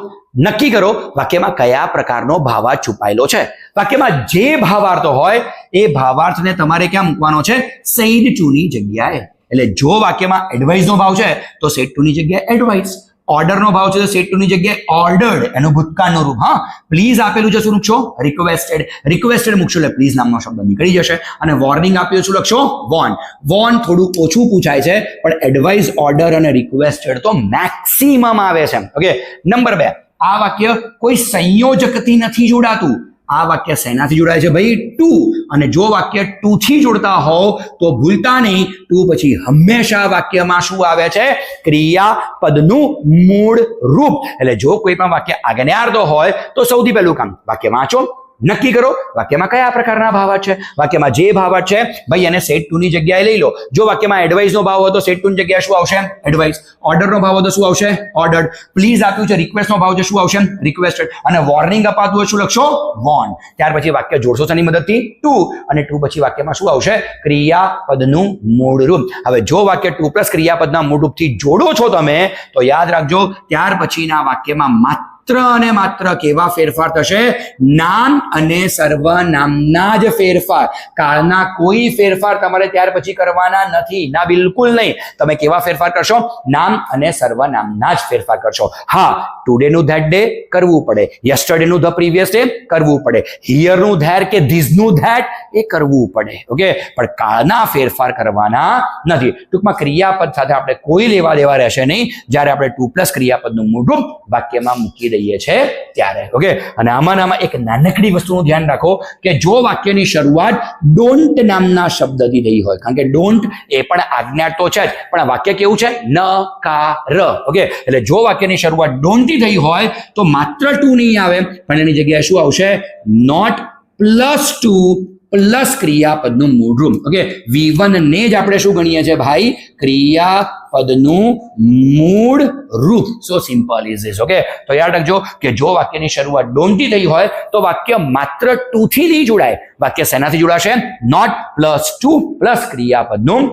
નક્કી કરો વાક્યમાં કયા પ્રકારનો ભાવાર્થ છુપાયેલો છે. વાક્યમાં જે ભાવાર્થ હોય એ ભાવાર્થને તમારે ક્યાં મૂકવાનો છે? સેડ ટુ ની જગ્યાએ. એટલે જો વાક્યમાં એડવાઇસ નો ભાવ છે તો સેડ ટુ ની જગ્યાએ એડવાઇસ, ઓર્ડર નો ભાવ છે તો સેડ ટુ ની જગ્યાએ ઓર્ડર્ડ, એનું ભૂતકાળનું રૂપ. હા, પ્લીઝ આપેલું છે શું મૂકશો? રિક્વેસ્ટેડ, રિક્વેસ્ટેડ મૂકશો એટલે પ્લીઝ નામનો શબ્દ નીકળી જશે. અને વોર્નિંગ આપ્યું શું લખશો? વોર્ન. વોર્ન થોડું ઓછું પૂછાય છે, પણ એડવાઇસ, ઓર્ડર અને રિક્વેસ્ટેડ તો મેક્સિમમ આવે છે. ઓકે, નંબર 2, આ વાક્ય કોઈ સંયોજકથી નથી જોડાતું. આ વાક્ય શેનાથી જોડાય છે ભાઈ? ટુ. અને જો વાક્ય ટુ થી જોડતા હોવ તો ભૂલતા નહીં, ટુ પછી હંમેશા વાક્યમાં શું આવે છે? ક્રિયાપદનું મૂળ રૂપ. એટલે જો કોઈ પણ વાક્ય આજ્ઞાર્થ હોય તો સૌથી પહેલું કામ વાક્ય વાંચો, નક્કી કરો વાક્યમાં કયા પ્રકારના ભાવાર્થ છે. વાક્યમાં જે ભાવાર્થ છે ભાઈ એને સેટ 2 ની જગ્યાએ લઈ લો. જો વાક્યમાં એડવાઇઝનો ભાવ હોય તો સેટ 2 ની જગ્યાએ શું આવશે? એડવાઇઝ. ઓર્ડરનો ભાવ હોય તો શું આવશે? ઓર્ડર્ડ. પ્લીઝ આપ્યું છે, રિક્વેસ્ટનો ભાવ છે, શું આવશે? રિક્વેસ્ટેડ. અને વોર્નિંગ અપાતું હોય શું લખશો? વોર્ન. ત્યાર પછી વાક્ય જોડશો શેની મદદથી? ટુ. અને ટુ પછી વાક્યમાં શું આવશે? ક્રિયાપદનું મૂળ રૂપ. હવે જો વાક્ય 2 પ્લસ ક્રિયાપદના મૂળ રૂપથી જોડો છો તમે તો યાદ રાખજો ત્યાર પછીના વાક્યમાં માત્ર અને માત્ર કેવા ફેરફાર થશે? નામ અને સર્વનામના જ ફેરફાર. કાળના કોઈ ફેરફાર તમારે ત્યાર પછી કરવાના નથી. ના, બિલકુલ નહીં. તમે કેવા ફેરફાર કરશો? નામ અને સર્વનામના જ ફેરફાર કરશો. હા, ટુડે નું ધેટ ડે કરવું પડે, યસ્ટરડે નું ધ પ્રીવિયસ ડે કરવું પડે, હિયર નું ધેર કે ધીસ નું ધેટ એ કરવું પડે. ઓકે, પણ કાળના ફેરફાર કરવાના નથી. ટૂંકમાં ક્રિયાપદ સાથે આપણે કોઈ લેવા દેવા રહેશે નહીં જ્યારે આપણે 2 પ્લસ ક્રિયાપદનું મૂળરૂપ વાક્યમાં મૂકી દઈએ છે ત્યારે. ઓકે, અને આમાં એક નાનકડી વસ્તુનું ધ્યાન રાખો કે જો વાક્યની શરૂઆત ડોન્ટ નામના શબ્દથી થઈ હોય, કારણ કે ડોન્ટ એ પણ આજ્ઞા તો છે જ, પણ આ વાક્ય કેવું છે? નકાર. ઓકે, એટલે જો વાક્યની શરૂઆત ડોન્ટ થી થઈ હોય તો માત્ર 2 નહીં આવે, પણ એની જગ્યાએ શું આવશે? નોટ પ્લસ 2 પ્લસ ક્રિયાપદનું મૂળરૂપ. ઓકે, V1 ને જ આપણે શું ગણીએ છીએ ભાઈ? ક્રિયાપદનું મૂળ રૂપ. સો સિમ્પલ ઇઝ ધીસ. ઓકે, તો યાદ રાખજો કે જો વાક્યની શરૂઆત ડોન્ટ થી થઈ હોય તો વાક્ય માત્ર 2 થી નહીં જોડાય. વાક્ય શેનાથી જોડાશે? નોટ પ્લસ 2 પ્લસ ક્રિયાપદનું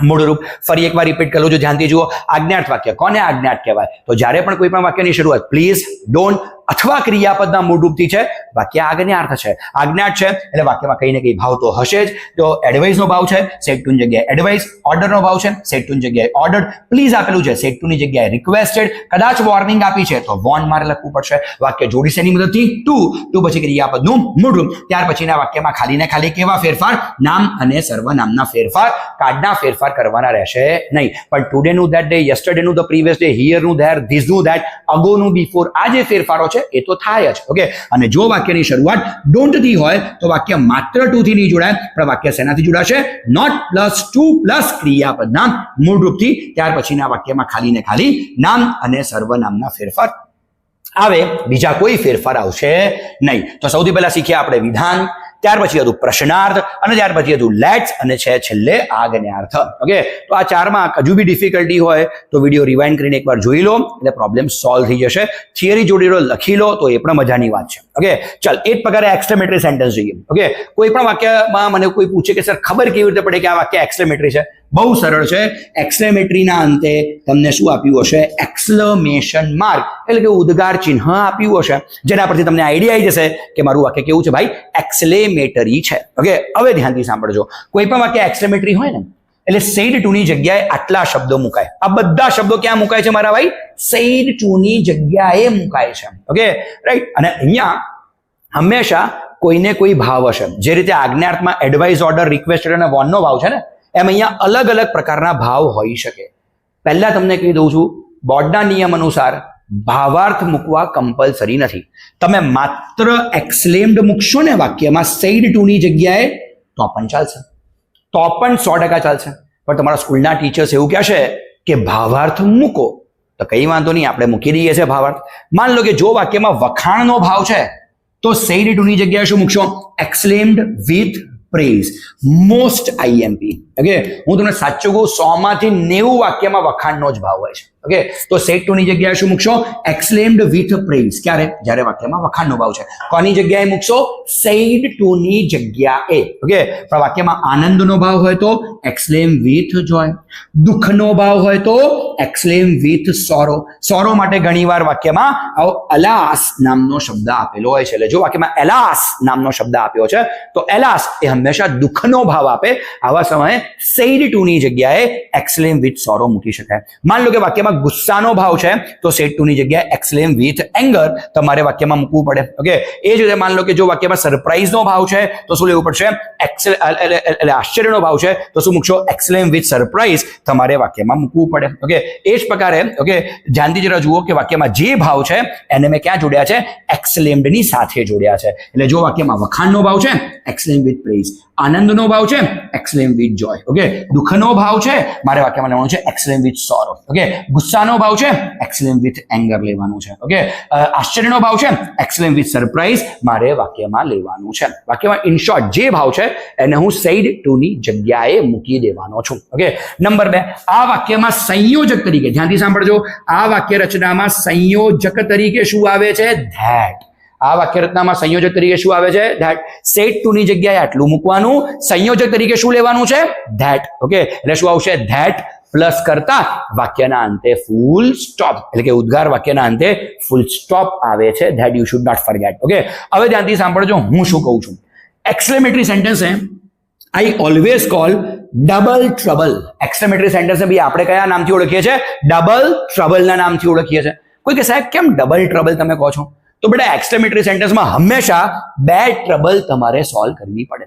મૂળરૂપ. ફરી એકવાર રિપીટ કરું છું, ધ્યાનથી જુઓ. આજ્ઞાર્થ વાક્ય કોને આજ્ઞાર્થ કહેવાય? તો જ્યારે પણ કોઈ પણ વાક્યની શરૂઆત પ્લીઝ, ડોન્ટ અથવા ક્રિયાપદના મૂળરૂપથી છે વાક્ય આજ્ઞાર્થ છે. આજ્ઞાર્થ છે એટલે વાક્યમાં કંઈ ને કંઈ ભાવ તો હશે જ. તો એડવાઇઝનો ભાવ છે, સેટ 2 ની જગ્યાએ એડવાઇઝ. ઓર્ડરનો ભાવ છે, સેટ 2 ની જગ્યાએ ઓર્ડર્ડ. પ્લીઝ આપેલું છે, સેટ 2 ની જગ્યાએ રિક્વેસ્ટેડ. કદાચ વોર્નિંગ આપી છે તો વોર્ન મારે લખવું પડશે. વાક્ય જોડી શેની મદદથી? ટુ પછી ક્રિયાપદનું મૂળરૂપ. ત્યાર પછીના વાક્યમાં ખાલી ને ખાલી કેવા ફેરફાર? નામ અને સર્વનામના ફેરફાર. કાર્ડના ફેરફાર કરવાના રહેશે નહીં. પણ ટુડે નું ધેટ ડે, યસ્ટરડે નું ધ પ્રીવિયસ ડે, હિયર નું ધેર, ધીસ નું ધેટ, અગો નું બિફોર, આ જે ફેરફારો છે એ તો થાય જ. ઓકે, અને જો વાક્યની શરૂઆત ડોન્ટ થી હોય તો વાક્ય માત્ર 2 થી નહીં જોડાય, પણ વાક્ય શેનાથી જોડાશે? નોટ પ્લસ 2 પ્લસ ક્રિયાપદના મૂળરૂપથી. ત્યાર પછીના વાક્યમાં ખાલી ને ખાલી નામ અને સર્વનામના ફેરફાર આવે, બીજા કોઈ ફેરફાર આવશે નહીં. તો સૌથી પહેલા શીખ્યા આપણે વિધાન, ત્યાર પછી હતું પ્રશ્નાર્થ, અને ત્યાર પછી હતું લેટ્સ, અને છે છેલ્લે આજ્ઞાર્થ. ઓકે, તો આ ચારમાં હજુ બી ડિફિકલ્ટી હોય તો વિડીયો રિવાઇન્ડ કરીને એકવાર જોઈ લો એટલે પ્રોબ્લેમ સોલ્વ થઈ જશે. થિયરી જોડેલો લખી લો તો એ પણ મજાની વાત છે. ઓકે, ચાલ એ જ પ્રકારે એક્સક્લેમેટરી સેન્ટેન્સ જોઈએ. ઓકે, કોઈ પણ વાક્યમાં મને કોઈ પૂછે કે સર ખબર કેવી રીતે પડે કે આ વાક્ય એક્સક્લેમેટરી છે? બહુ સરળ છે. એક્સક્લેમેટરીના અંતે તમને શું આપ્યું હશે? એક્સક્લેમેશન માર્ક, એટલે કે ઉદ્ગાર ચિહ્ન આપ્યું હશે, જેના પરથી તમને આઈડિયા આવી જશે કે મારું વાક્ય કેવું છે ભાઈ? એક્સક્લેમેટરી છે. ઓકે, હવે ધ્યાનથી સાંભળજો. કોઈ પણ વાક્ય એક્સક્લેમેટરી હોય ને એટલે સેડ 2 ની જગ્યાએ આટલા શબ્દો મુકાય. આ બધા શબ્દો ક્યાં મુકાય છે મારા ભાઈ? સેડ 2 ની જગ્યાએ મુકાય છે. Okay, right. અને અહીંયા હંમેશા કોઈને કોઈ ભાવ હશે. જે રીતે આજ્ઞાર્થમાં એડવાઇઝ, ઓર્ડર, રિક્વેસ્ટેડ અને વોર્નનો ભાવ છે ને, એમ અહીંયા અલગ અલગ પ્રકારના ભાવ હોઈ શકે. પહેલા તમને કહી દઉં છું, બોર્ડના નિયમ અનુસાર ભાવાર્થ મૂકવા કમ્પલસરી નથી. તમે માત્ર એક્સક્લેમ્ડ મૂકશો ને વાક્યમાં સેડ 2 ની જગ્યાએ તો પણ ચાલશે, તો પણ 100% ચાલશે. પણ તમારા સ્કૂલના ટીચર્સ એવું કહેશે કે ભાવાર્થ મૂકો, તો કઈ વાંધો નહીં, આપણે મૂકી દઈએ છીએ ભાવાર્થ. માન લો કે જો વાક્યમાં વખાણનો ભાવ છે તો સેડ 2 ની જગ્યાએ શું મૂકશો? Exclaimed with praise, most IMP. Okay, હું તમને સાચું કહું, 100 માંથી 90 વાક્યમાં વખાણનો જ ભાવ હોય છે. ઓકે, તો સેડ 2 ની જગ્યાએ શું મૂકશો? Exclaimed with praise. ક્યારે? જ્યારે વાક્યમાં વખાણનો ભાવ છે. કોની જગ્યાએ મૂકશો? સેડ 2 ની જગ્યાએ. ઓકે, પણ વાક્યમાં આનંદનો ભાવ હોય તો એક્સક્લેમ વિથ જોય, દુઃખનો ભાવ હોય તો એક્સક્લેમ વિથ સોરો. સોરો માટે ઘણીવાર વાક્યમાં આવો અલાસ નામનો શબ્દ આપેલો હોય છે. એટલે જો વાક્યમાં એલાસ નામનો શબ્દ આપ્યો છે તો એલાસ એ હંમેશા દુઃખનો ભાવ આપે. આવા સમયે સેડ 2 ની જગ્યાએ એક્સક્લેમ વિથ સોરો મૂકી શકાય. માન લો કે વાક્યમાં ગુસ્સાનો ભાવ છે તો સેડ 2 ની જગ્યાએ એક્સક્લેમ વિથ એંગર તમારે વાક્યમાં મૂકવું પડે. ઓકે, એ જ રીતે માન લો કે જો વાક્યમાં સરપ્રાઈઝનો ભાવ છે તો શું લેવું પડશે? એટલે આશ્ચર્યનો ભાવ છે તો શું મૂકશો? એક્સક્લેમ વિથ સરપ્રાઈઝ તમારે વાક્યમાં મૂકવું પડે. ઓકે, એ જ પ્રકારે ઓકે ધ્યાનથી જરા જુઓ કે વાક્યમાં જે ભાવ છે એને મેં ક્યાં જોડ્યા છે? એક્સક્લેમ્ડની સાથે જોડ્યા છે. એટલે જો વાક્યમાં વખાણનો ભાવ છે એક્સક્લેમ વિથ પ્રેઝ, આનંદનો ભાવ છે એક્સક્લેમ વિથ જોય. હોય. ઓકે, દુઃખનો ભાવ છે, મારે વાક્યમાં લેવાનું છે એક્સેલેન્ટ વિથ સોરો. ઓકે, ગુસ્સાનો ભાવ છે, એક્સેલેન્ટ વિથ એંગર લેવાનું છે. ઓકે, આશ્ચર્યનો ભાવ છે, એક્સેલેન્ટ વિથ સરપ્રાઇઝ મારે વાક્યમાં લેવાનું છે. વાક્યમાં ઇન શોર્ટ જે ભાવ છે એને હું સેડ ટુ ની જગ્યાએ મૂકી દેવાનો છું. ઓકે, નંબર 2, આ વાક્યમાં સંયોજક તરીકે, ધ્યાનથી સાંભળજો, આ વાક્ય રચનામાં સંયોજક તરીકે શું આવે છે? ધેટ. આ વાક્ય રચનામાં સંયોજક તરીકે શું આવે છે? ધેટ. સેડ ટુ ની જગ્યાએ આટલું મૂકવાનું, સંયોજક તરીકે શું લેવાનું છે? ધેટ. ઓકે, એટલે શું આવશે? ધેટ પ્લસ કરતા વાક્યના અંતે ફૂલ સ્ટોપ, એટલે કે ઉદ્ગાર વાક્યના અંતે ફૂલ સ્ટોપ આવે છે. That you should not forget. Okay, હવે ધ્યાનથી સાંભળજો હું શું કહું છું. એક્સક્લેમેટરી સેન્ટેન્સ છે I always call double trouble. Exclamatory sentence બી આપણે કયા નામથી ઓળખીએ છીએ? ડબલ ટ્રબલના નામથી ઓળખીએ છીએ. કોઈ કે સાહેબ કેમ ડબલ ટ્રબલ તમે કહો છો? તો બેટા એક્સક્લેમેટરી સેન્ટેન્સમાં હંમેશા 2 ટ્રબલ તમારે સોલ્વ કરવી પડે.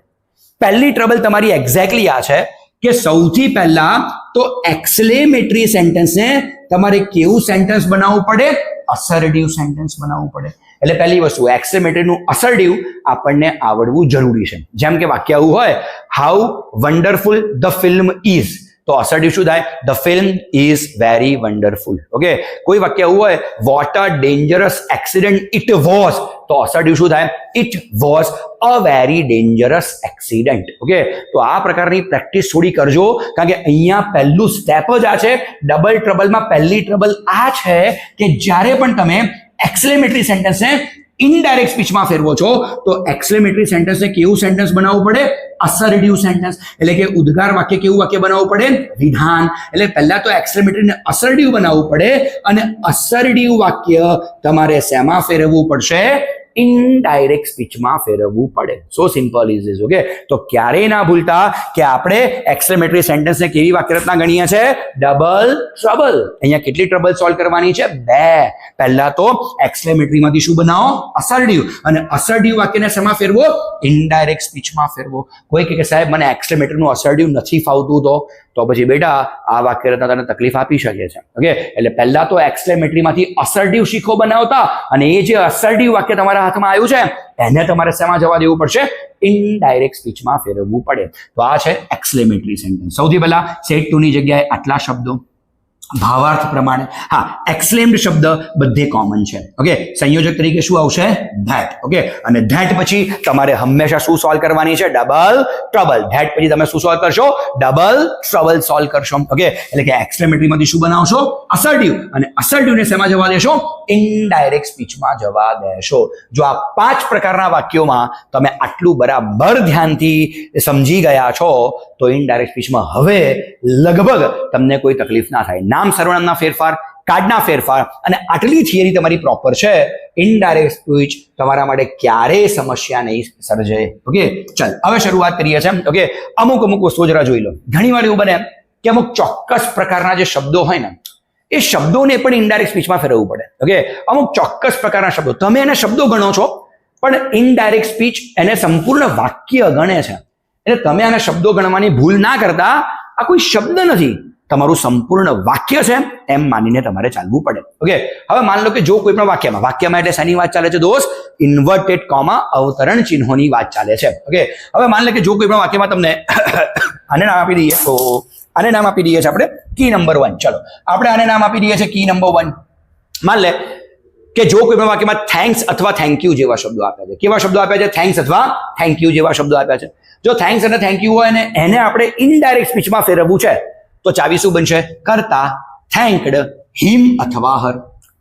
પહેલી ટ્રબલ તમારી એક્ઝેક્ટલી આ છે કે સૌથી પહેલા તો એક્સક્લેમેટરી સેન્ટેન્સને તમારે કેવું સેન્ટેન્સ બનાવવું પડે? અસર્ટિવ સેન્ટેન્સ બનાવવું પડે. એટલે પહેલી વસ્તુ એક્સક્લેમેટરીનું અસર્ટિવ આપણને આવડવું જરૂરી છે. જેમ કે વાક્ય આવું હોય, how wonderful the film is, તો અસર્ટિવ શું થાય? The film is very wonderful. Okay, કોઈ વાક્ય આવું હોય, what a dangerous accident it was, તો અસર્ટિવ શું થાય? It was a very dangerous accident. Okay, તો આ પ્રકારની પ્રેક્ટિસ થોડી કરજો, કારણ કે અહીંયા પહેલું સ્ટેપ જ આ છે. ડબલ ટ્રબલમાં પહેલી ટ્રબલ આ છે કે જ્યારે પણ તમે એક્સક્લેમેટરી સેન્ટેન્સને ઇનડાયરેક્ટ સ્પીચમાં ફેરવો છો તો એક્સક્લેમેટરી સેન્ટેન્સને કેવું સેન્ટેન્સ બનાવવું પડે? અસર્ટિવ સેન્ટેન્સ. એટલે કે ઉદ્ગાર વાક્ય કેવું વાક્ય બનાવવું પડે? વિધાન. એટલે પહેલા તો એક્સક્લેમેટરીને અસર્ટિવ બનાવવું પડે, અને અસર્ટિવ વાક્ય તમારે શેમાં ફેરવવું પડશે? ઇનડાયરેક્ટ સ્પીચમાં ફેરવવું પડે. સો સિમ્પલ ઇઝ ધીસ. ઓકે, તો ક્યારેય ના ભૂલતા કે આપણે એક્સક્લેમેટરી સેન્ટેન્સને કેવી વાક્યરચના ગણીએ છે? Double trouble. અહીંયા કેટલી ટ્રબલ સોલ્વ કરવાની છે? 2. પહેલા તો એક્સક્લેમેટરીમાંથી શું બનાવો? અસર્ટિવ. અને અસર્ટિવ વાક્યને શેમાં ફેરવો? ઇનડાયરેક્ટ સ્પીચમાં ફેરવો. કોઈ કે સાહેબ મને એક્સક્લેમેટરીનું અસર્ટિવ નથી ફાવતું, તો પછી બેટા આ વાક્યરચના તને તકલીફ આપી શકે છે. ઓકે, એટલે પહેલા તો એક્સક્લેમેટરીમાંથી અસર્ટિવ શીખો બનાવતા, અને એ જે અસર્ટિવ વાક્ય તમારા હાથમાં આવ્યું છે એને તમારે શેમાં જવા દેવું પડશે? ઇનડાયરેક્ટ સ્પીચમાં ફેરવવું પડે. તો આ છે એક્સક્લેમેટરી સેન્ટેન્સ. સૌથી પહેલા સેડ ટુ ની જગ્યાએ આટલા શબ્દો ભાવાર્થ પ્રમાણે. હા, એક્સક્લેમ્ડ શબ્દ બધે કોમન છે. ઓકે, સંયોજક તરીકે શું આવશે? ધેટ. ઓકે, અને ધેટ પછી તમારે હંમેશા શું સોલ્વ કરવાની છે? Double trouble. ધેટ પછી તમે શું સોલ્વ કરશો? ડબલ ટ્રબલ સોલ્વ કરશો. ઓકે, એટલે કે એક્સક્લેમેટરીમાંથી શું બનાવશો? અસર્ટિવ. અને અસર્ટિવને શેમાં જવા દેશો? ઇનડાયરેક્ટ સ્પીચમાં જવા દેશો. જો આ 5 પ્રકારના વાક્યોમાં તમે આટલું બરાબર ધ્યાનથી સમજી ગયા છો તો ઇનડાયરેક્ટ સ્પીચમાં હવે લગભગ તમને કોઈ તકલીફ ના થાય. નામ સર્વનામના ફેરફાર, કાર્ડના ફેરફાર, અને આટલી થિયરી તમારી પ્રોપર છે, ઇનડાયરેક્ટ સ્પીચ તમારા માટે ક્યારેય સમસ્યા નહીં સર્જે. ઓકે, ચાલ હવે શરૂઆત કરીએ છીએ. ઓકે, અમુક વસ્તુઓ જરા જોઈ લો. ઘણી વાર એવું બને કે અમુક ચોક્કસ પ્રકારના જે શબ્દો હોય ને એ શબ્દોને પણ ઇનડાયરેક્ટ સ્પીચમાં ફેરવવું પડે. ઓકે, અમુક ચોક્કસ પ્રકારના શબ્દો તમે એને શબ્દો ગણો છો, પણ ઇનડાયરેક્ટ સ્પીચ એને સંપૂર્ણ વાક્ય ગણે છે. એટલે તમે આને શબ્દો ગણવાની ભૂલ ના કરતા, આ કોઈ શબ્દ નથી, તમારું સંપૂર્ણ વાક્ય છે એમ માનીને તમારે ચાલવું પડે. ઓકે, હવે માન લો કે જો કોઈ પણ વાક્યમાં એટલે શેની વાત ચાલે છે દોસ્ત? ઇન્વર્ટેડ કોમા અવતરણ ચિહ્નોની વાત ચાલે છે. ઓકે, હવે માન લો કે જો કોઈ પણ વાક્યમાં તમને આને નામ આપી દઈએ, તો આને નામ આપી દઈએ છીએ આપણે કી નંબર 1. ચલો આપણે આને નામ આપી દઈએ છીએ કી નંબર 1. માન લે કે જો કોઈ પણ વાક્યમાં થેન્ક્સ અથવા થેન્ક યુ જેવા શબ્દો આપ્યા છે. કેવા શબ્દો આપ્યા છે? થેન્ક્સ અથવા થેન્ક યુ જેવા શબ્દો આપ્યા છે. જો થેન્ક્સ અને થેન્ક યુ હોય ને એને આપણે ઇનડાયરેક્ટ સ્પીચમાં ફેરવવું છે તો ચાવી શું બનશે? કરતા, થેન્કડ, હિમ અથવા હર.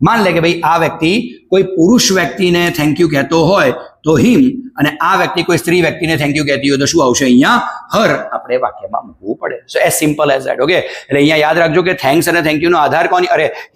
માન લે કે ભાઈ આ વ્યક્તિ કોઈ પુરુષ વ્યક્તિને થેન્ક યુ કહેતો હોય તો હિમ, અને આ વ્યક્તિ કોઈ સ્ત્રી વ્યક્તિને થેન્ક યુ કહેતી હોય તો શું આવશે? અહીંયા હર આપણે વાક્યમાં મૂકવું પડે. સો as simple as that. Okay, એટલે અહીંયા યાદ રાખજો કે થેન્ક્સ અને થેન્ક યુનો આધાર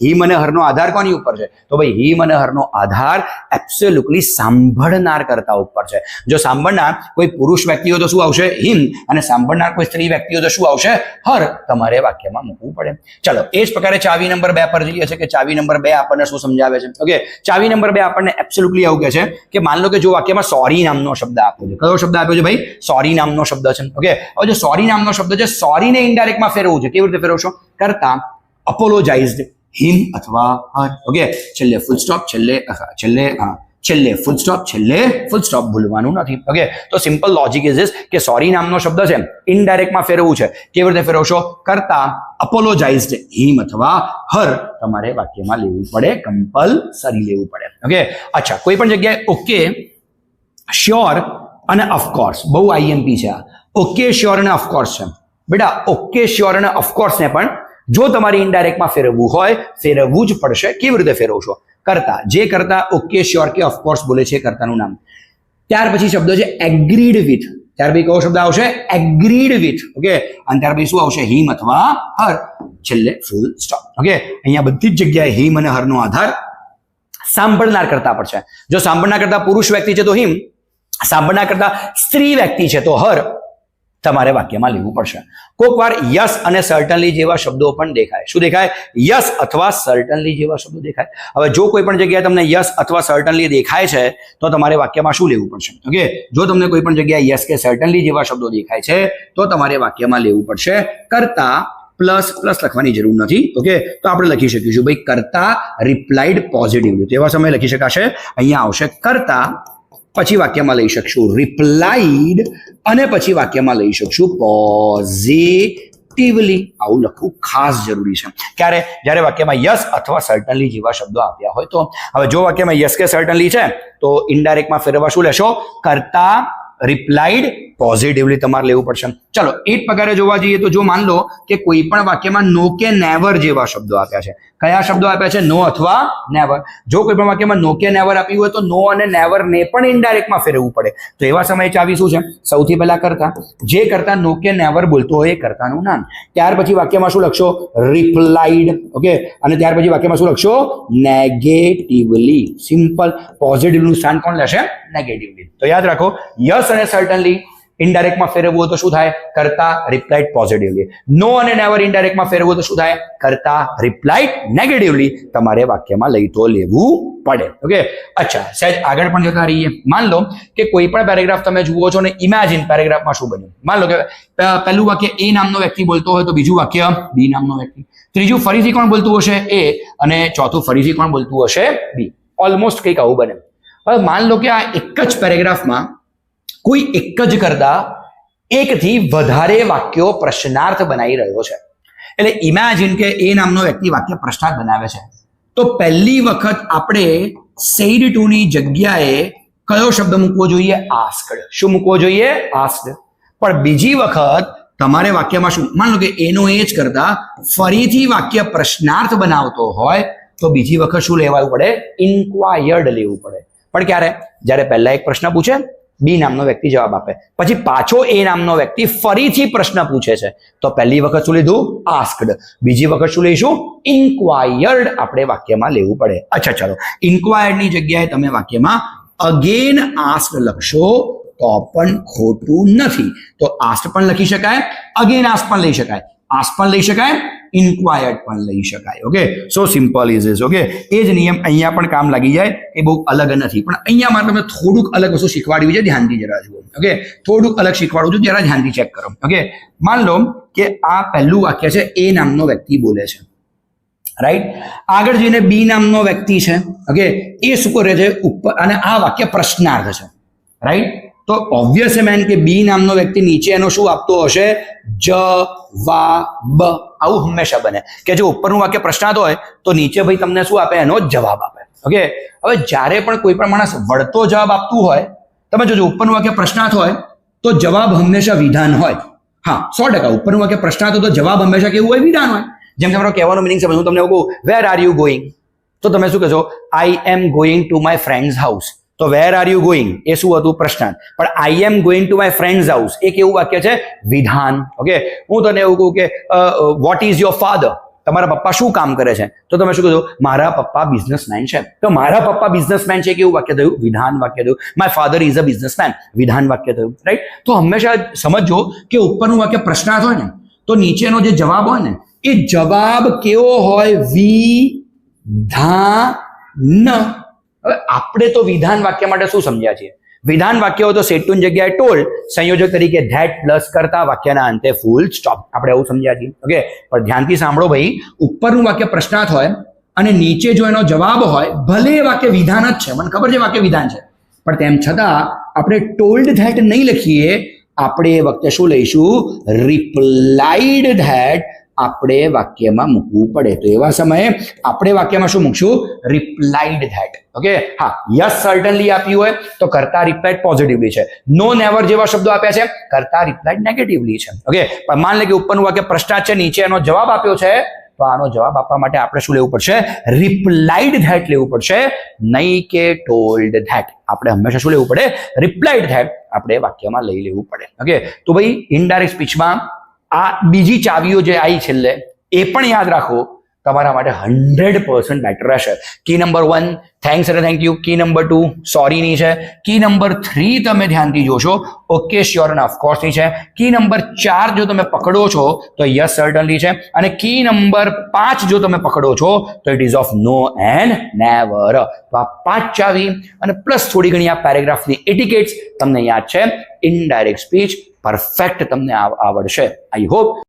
હિમ અને હરનો આધાર કોની ઉપર છે? તો ભાઈ હિમ અને હરનો આધાર એબ્સોલ્યુટલી સાંભળનાર કરતા ઉપર છે. જો સાંભળનાર કોઈ પુરુષ વ્યક્તિ હોય તો શું આવશે? હિમ, અને સાંભળનાર કોઈ સ્ત્રી વ્યક્તિ હોય તો શું આવશે? હર. તમારે વાક્યમાં મૂકવું પડે. ચલો એ જ પ્રકારે ચાવી નંબર 2 પર જઈએ છીએ કે ચાવી નંબર 2 આપણને શું સમજાવે છે? ઓકે, ચાવી નંબર 2 આપણને એબ્સોલ્યુટલી આવું કહે છે કે માન લો કે જો વાક્યમાં સોરી નામનો શબ્દ આપ્યો છે. કયો શબ્દ આપ્યો છે ભાઈ? સોરી નામનો શબ્દ છે. ઓકે, હવે જો સોરી નામનો શબ્દ છે, સોરીને ઇનડાયરેક્ટમાં ફેરવવું છે. કેવી રીતે ફેરવશો? કરતા, અપોલોજાઇઝડ, હિમ અથવા હર. ઓકે, છેલ્લે ફૂલ સ્ટોપ, છેલ્લે છેલ્લે ફૂલ સ્ટોપ, છેલ્લે ફૂલ સ્ટોપ, ભૂલવાનું નથી. ઓકે, તો સિમ્પલ લોજિક ઇઝ કે સોરી નામનો શબ્દ છે ઇનડાયરેક્ટમાં ફેરવવું છે. કેવી રીતે ફેરવશો? કરતા, અપોલોજાઇઝડ, હિમ અથવા હર તમારે વાક્યમાં લેવું પડે, કમ્પલસરી લેવું પડે. ઓકે, અચ્છા, કોઈ પણ જગ્યાએ ઓકે, શ્યોર અને ઓફકોર્સ, બહુ આઈએમપી છે આ. ઓકે, શ્યોર અને ઓફકોર્સ છે બેટા. ઓકે, શ્યોર અને ઓફકોર્સ ને પણ જો તમારે ઇનડાયરેક્ટમાં ફેરવવું હોય, ફેરવવું જ પડશે. કેવી રીતે ફેરવશો? કરતા, જે કરતા ઓકે, શ્યોર કે ઓફકોર્સ બોલે છે કરતાનું નામ. ત્યાર પછી શબ્દ છે એગ્રીડ વિથ. ત્યાર પછી કયો શબ્દ આવશે? Agreed with. ઓકે, અને ત્યાર પછી શું આવશે? હિમ અથવા હર, છેલ્લે ફૂલ સ્ટોપ. ઓકે, અહીંયા બધી જ જગ્યાએ હિમ અને હરનો આધાર સાંભળનાર કરતા પર છે. જો સાંભળનાર કરતા પુરુષ વ્યક્તિ છે તો હિમ, સાંભળનાર કરતા સ્ત્રી વ્યક્તિ છે તો હર તમારે વાક્યમાં લેવું પડશે. કોઈક વાર યસ અને સર્ટનલી જેવા શબ્દો પણ દેખાય. શું દેખાય? યસ અથવા સર્ટનલી જેવા શબ્દો દેખાય. હવે જો કોઈ પણ જગ્યાએ તમને યસ અથવા સર્ટનલી દેખાય છે તો તમારે વાક્યમાં શું લેવું પડશે? ઓકે, જો તમને કોઈ પણ જગ્યાએ યસ કે સર્ટનલી જેવા શબ્દો દેખાય છે તો તમારે વાક્યમાં લેવું પડશે કરતા પ્લસ લખવાની જરૂર નથી. ઓકે, તો આપણે લખી શકીશું ભાઈ કરતા રિપ્લાઇડ પોઝિટિવલી. તેવા સમયે લખી શકાશે. અહીંયા આવશે કરતા, પછી વાક્યમાં લઈ શકશું રિપ્લાઇડ, અને પછી વાક્યમાં લઈ શકશું પોઝિટિવલી. આવું લખવું ખાસ જરૂરી છે. ક્યારે? જ્યારે વાક્યમાં યસ અથવા સર્ટનલી જેવા શબ્દો આપ્યા હોય તો. હવે જો વાક્યમાં યસ કે સર્ટનલી છે તો ઇનડાયરેક્ટમાં ફેરવવા શું લેશો? કરતા રિપ્લાઇડ પોઝિટિવલી તમારે લેવું પડશે. ચલો, એ જ પ્રકારે જોવા જઈએ તો જો માન લો કે કોઈ પણ વાક્યમાં નો કે નેવર જેવા શબ્દો આપ્યા છે. કયા શબ્દો આપ્યા છે? નો અથવા નેવર. જો કોઈ પણ વાક્યમાં નો કે નેવર આપ્યું હોય તો નો અને નેવર ને પણ ઇનડાયરેક્ટમાં ફેરવવું પડે. તો એવા સમયે ચાવી શું છે? સૌથી પહેલા કરતા, જે કરતા નો કે નેવર બોલતો હોય એ કરતાનું નામ. ત્યાર પછી વાક્યમાં શું લખશો? રિપ્લાઇડ. ઓકે, અને ત્યાર પછી વાક્યમાં શું લખશો? નેગેટિવલી. સિમ્પલ. પોઝિટિવનું સ્થાન કોણ લેશે? નેગેટિવલી. તો યાદ રાખો, યસ અને સર્ટનલી ઇનડાયરેક્ટમાં ફેરવવું હોય તો શું થાય? કરતા રિપ્લાઇડ પોઝિટિવલી. નો અને નેવર ઇનડાયરેક્ટમાં ફેરવવું હોય તો શું થાય? કરતા રિપ્લાઇડ નેગેટિવલી. તમારે વાક્યમાં લઈ તો લેવું પડે. ઓકે, અચ્છા, સહેજ આગળ પણ જતા રહીએ. માન લો કે કોઈ પણ પેરેગ્રાફ તમે જુઓ છો ને ઇમેજિન પેરેગ્રાફમાં શું બન્યું. માન લો કે પહેલું વાક્ય એ નામનો વ્યક્તિ બોલતો હોય તો બીજું વાક્ય બી નામનો વ્યક્તિ, ત્રીજું ફરીથી કોણ બોલતું હશે? એ, અને ચોથું ફરીથી કોણ બોલતું હશે? બી. ઓલમોસ્ટ કંઈક આવું બને. હવે માન લો કે આ એક જ પેરેગ્રાફમાં કોઈ એક જ કરતા એકથી વધારે વાક્યો પ્રશ્નાર્થ બનાવી રહ્યો છે. એટલે ઇમેજિન કે એ નામનો વ્યક્તિ વાક્ય પ્રશ્નાર્થ બનાવે છે તો પહેલી વખત આપણે સેડ ટુ ની જગ્યાએ કયો શબ્દ મૂકવો જોઈએ? આસ્કડ. શું મૂકવો જોઈએ? આસ્કડ. પણ બીજી વખત તમારે વાક્યમાં શું, માન લો કે એનો એ જ કરતા ફરીથી વાક્ય પ્રશ્નાર્થ બનાવતો હોય તો બીજી વખત શું લેવું પડે? ઇન્ક્વાયર્ડ લેવું પડે. પણ ક્યારે? જ્યારે પહેલા એક પ્રશ્ન પૂછે, બી નામનો વ્યક્તિ જવાબ આપે, પછી પાછો એ નામનો વ્યક્તિ ફરીથી પ્રશ્ન પૂછે છે તો પહેલી વખત શું લીધું? આસ્કડ. બીજી વખત શું લઈશું? ઇન્ક્વાયર્ડ આપણે વાક્યમાં લેવું પડે. અચ્છા, ચલો, ઇન્ક્વાયર્ડ ની જગ્યાએ તમે વાક્યમાં અગેન આસ્કડ લખશો તો પણ ખોટું નથી. તો આસ્ક પણ લખી શકાય, અગેન આસ્ક પણ લઈ શકાય, આસ્ક પણ લઈ શકાય, ઇન્ક્વાયર્ડ પણ લઈ શકાય. Okay, so simple is is. Okay, એ જ નિયમ અહીંયા પણ કામ લાગી જાય. એ બહુ અલગ નથી, પણ અહીંયા મારે તમને થોડુંક અલગ વસ્તુ શીખવાડવી છે. ધ્યાનથી જરા જુઓ. ઓકે, થોડુંક અલગ શીખવાડું છું, જરા ધ્યાનથી ચેક કરો. ઓકે, માન લો કે આ પહેલું વાક્ય છે, એ નામનો વ્યક્તિ બોલે છે, રાઈટ. આગળ જઈને બી નામનો વ્યક્તિ છે. ઓકે, એ શું કરે છે? ઉપર, અને આ વાક્ય પ્રશ્નાર્થ છે, રાઈટ. તો ઓબ્વિયસ મેન કે બી નામનો વ્યક્તિ નીચે એનો શું આપતો હશે? જવાબ. આવું હંમેશા બને કે જો ઉપરનું વાક્ય પ્રશ્નાર્થ હોય તો નીચે ભાઈ તમને શું આપે? એનો જવાબ આપે. ઓકે, હવે જ્યારે પણ કોઈ પણ માણસ વળતો જવાબ આપતું હોય, તમે જોજો ઉપરનું વાક્ય પ્રશ્નાર્થ હોય તો જવાબ હંમેશા વિધાન હોય. હા, 100%. ઉપરનું વાક્ય પ્રશ્નાર્થ હોય તો જવાબ હંમેશા કેવું હોય? વિધાન હોય. જેમ તમારો કહેવાનો મિનિંગ સમજ, હું તમને એવું કહું, વેર આર યુ ગોઈંગ, તો તમે શું કહેશો? I am going to my friend's house. તો વેર આર યુ ગોઈંગ એ શું હતું? પ્રશ્નાર્થ. પણ I am going to my friend's house એ કેવું વાક્ય છે? વિધાન. ઓકે, હું તને એવું કહું કે વોટ ઇઝ યોર ફાધર, તમારા પપ્પા શું કામ કરે છે? તો તમે શું કહેશો? મારા પપ્પા બિઝનેસમેન છે. તો મારા પપ્પા બિઝનેસમેન છે કેવું વાક્ય થયું? વિધાન વાક્ય થયું. My father is a businessman, વિધાન વાક્ય થયું, રાઈટ. તો હંમેશા સમજો કે ઉપરનું વાક્ય પ્રશ્નાર્થ હોય ને તો નીચેનો જે જવાબ હોય ને એ જવાબ કેવો હોય? વિધાન. હવે આપણે તો વિધાન વાક્ય માટે શું સમજ્યા છીએ? વિધાન વાક્ય હોય તો સેટ ટુ ની જગ્યાએ ટોલ્ડ, સંયોજક તરીકે ધેટ પ્લસ કરતા વાક્યના અંતે ફૂલ સ્ટોપ. આપણે એવું સમજ્યા છીએ. ઓકે, પણ ધ્યાનથી સાંભળો ભાઈ, ઉપરનું વાક્ય પ્રશ્નાર્થ હોય અને નીચે જો એનો જવાબ હોય, ભલે એ વાક્ય વિધાન જ છે, મને ખબર છે વાક્ય વિધાન છે, પણ તેમ છતાં આપણે ટોલ્ડ ધેટ નહીં લખીએ, આપણે એ વખતે શું લઈશું? રિપ્લાઇડ ધેટ આપણે વાક્યમાં મૂકવું પડે. તો એવા સમયે આપણે વાક્યમાં શું મૂકશું? Replied that. ઓકે, હા, યસ સર્ટનલી આપ્યું હોય તો કરતા રિપ્લાઇડ પોઝિટિવલી છે, નો નેવર જેવા શબ્દો આપ્યા છે, કરતા રિપ્લાઇડ નેગેટિવલી છે. ઓકે, પણ માન લે કે ઉપરનું વાક્ય પ્રશ્નાર્થ છે, નીચે એનો જવાબ આપ્યો છે, તો આનો જવાબ આપવા માટે આપણે શું લેવું પડશે? રિપ્લાઇડ ધેટ લેવું પડશે, નહીં કે ટોલ્ડ ધેટ. આપણે હંમેશા શું લેવું પડે? રિપ્લાઇડ ધેટ આપણે વાક્યમાં લઈ લેવું પડે. ઓકે, તો ભાઈ ઇનડાયરેક્ટ સ્પીચમાં આ બીજી ચાવીઓ જે આવી છેલ્લે એ પણ યાદ રાખો, તમારા માટે 100% બેટર રહેશે. કી નંબર 1 થેન્ક્સ અને થેન્ક યુ, કી નંબર 2 સોરીની છે, કી નંબર 3 તમે ધ્યાનથી જોશો ઓકે શ્યોર અને ઓફકોર્સની છે, કી નંબર 4 જો તમે પકડો છો તો યસ સર્ટનલી છે, અને કી નંબર 5 જો તમે પકડો છો તો it is of no and never. તો આ 5 ચાવી અને પ્લસ થોડી ઘણી આ પેરેગ્રાફની એટિકેટ્સ તમને યાદ છે, ઇનડાયરેક્ટ સ્પીચ પરફેક્ટ તમને આવડશે. I hope